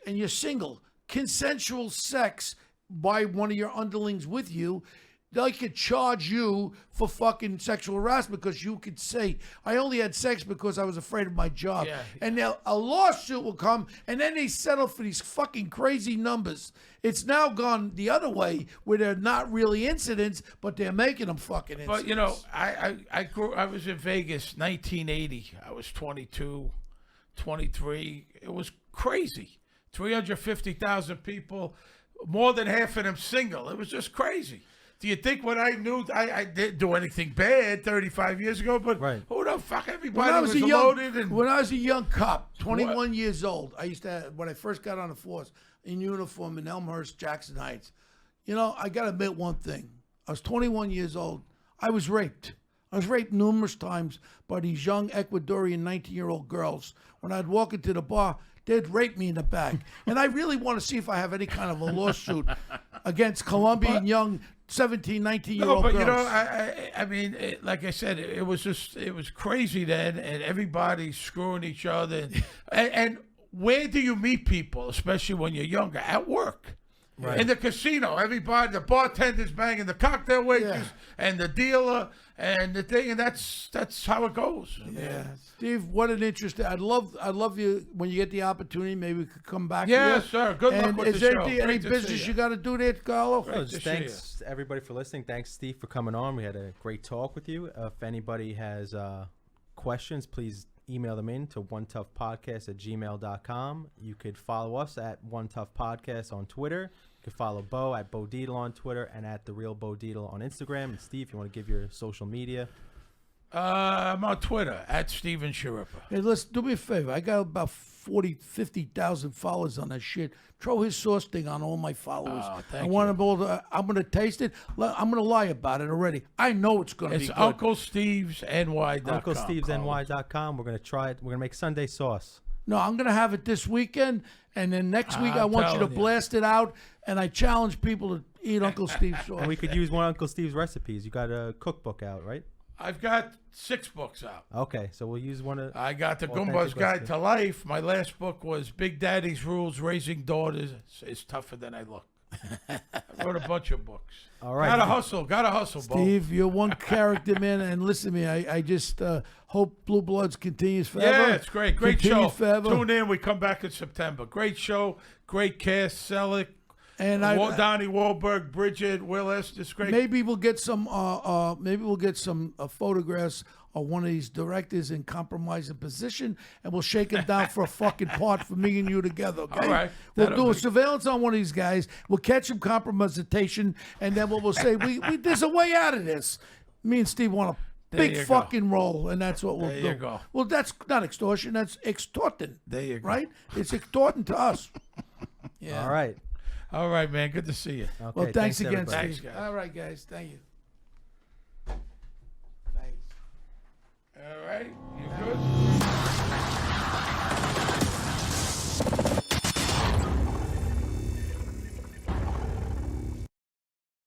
and you're single, consensual sex by one of your underlings with you, they could charge you for fucking sexual harassment because you could say, I only had sex because I was afraid of my job.
Yeah.
And a lawsuit will come, and then they settle for these fucking crazy numbers. It's now gone the other way, where they're not really incidents, but they're making them fucking incidents.
But, you know, I was in Vegas 1980. I was 22, 23. It was crazy. 350,000 people, more than half of them single. It was just crazy. Do you think when I knew I didn't do anything bad 35 years ago? But who the fuck? Everybody was loaded. And
when I was a young cop, 21 years old, I used to, when I first got on the force, in uniform in Elmhurst, Jackson Heights. You know, I got to admit one thing. I was 21 years old. I was raped. I was raped numerous times by these young Ecuadorian 19-year-old girls. When I'd walk into the bar, they'd rape me in the back. And I really want to see if I have any kind of a lawsuit against Colombian young 17, 19-year-old girls.
No, but, you know, I mean, like I said, it was crazy then, and everybody screwing each other. And where do you meet people, especially when you're younger? At work. Right. In the casino, everybody, the bartender's banging the cocktail waitress and the dealer and the thing, and that's how it goes.
Steve, what an interesting. I'd love you when you get the opportunity. Maybe we could come back.
Yes, sir. Good luck with the show.
Any business you got to do there, Carlo?
Thanks everybody for listening. Thanks, Steve, for coming on. We had a great talk with you. If anybody has questions, please email them in to onetoughpodcast@gmail.com. You could follow us at One Tough Podcast on Twitter. You can follow Bo at Bo Deedle on Twitter and at The Real Bo Deedle on Instagram. And Steve, if you want to give your social media.
I'm on Twitter at Steven Schirripa.
Hey, listen, do me a favor. I got about 50,000 followers on that shit. Throw his sauce thing on all my followers.
Oh, thank
I want
you.
them all to, I'm going to taste it. I'm going to lie about it already. I know it's going to be
It's
good.
UncleStevesNY.com.
UncleStevesNY.com. We're going to try it. We're going to make Sunday sauce.
No, I'm going to have it this weekend, and then next week I
I'm
want you to
telling you.
blast it out, and I challenge people to eat Uncle Steve's sauce.
And we could use one of Uncle Steve's recipes. You got a cookbook out, right?
I've got 6 books out.
Okay, so we'll use one of.
I got the
authentic
Goomba's Guide
recipe.
to Life. My last book was Big Daddy's Rules Raising Daughters. It's tougher than I look. I wrote a bunch of books.
All right.
Gotta hustle, Bo.
Steve, you're one character, man, and listen to me. I just hope Blue Bloods continues forever.
Yeah, it's great. Great
Continues
show.
forever.
Tune in. We come back in September. Great show. Great cast. Selleck.
And
Donnie Wahlberg, Bridget, Willis. It's great.
Maybe we'll get some. Photographs of one of these directors in compromising position, and we'll shake him down for a fucking part for me and you together. Okay?
All right.
We'll
That'll
do a
be-
surveillance on one of these guys. We'll catch him compromisation, and then we'll say we there's a way out of this. Me and Steve want a
There you
big
go.
fucking roll, and that's what we'll
There
do.
you go.
Well, that's not extortion. That's extorting.
There you go.
Right? It's extorting to us. Yeah.
All right.
All right, man. Good to see you.
Okay,
Well, thanks again,
everybody.
Steve.
Thanks, guys.
All right, guys. Thank you.
All right. You good?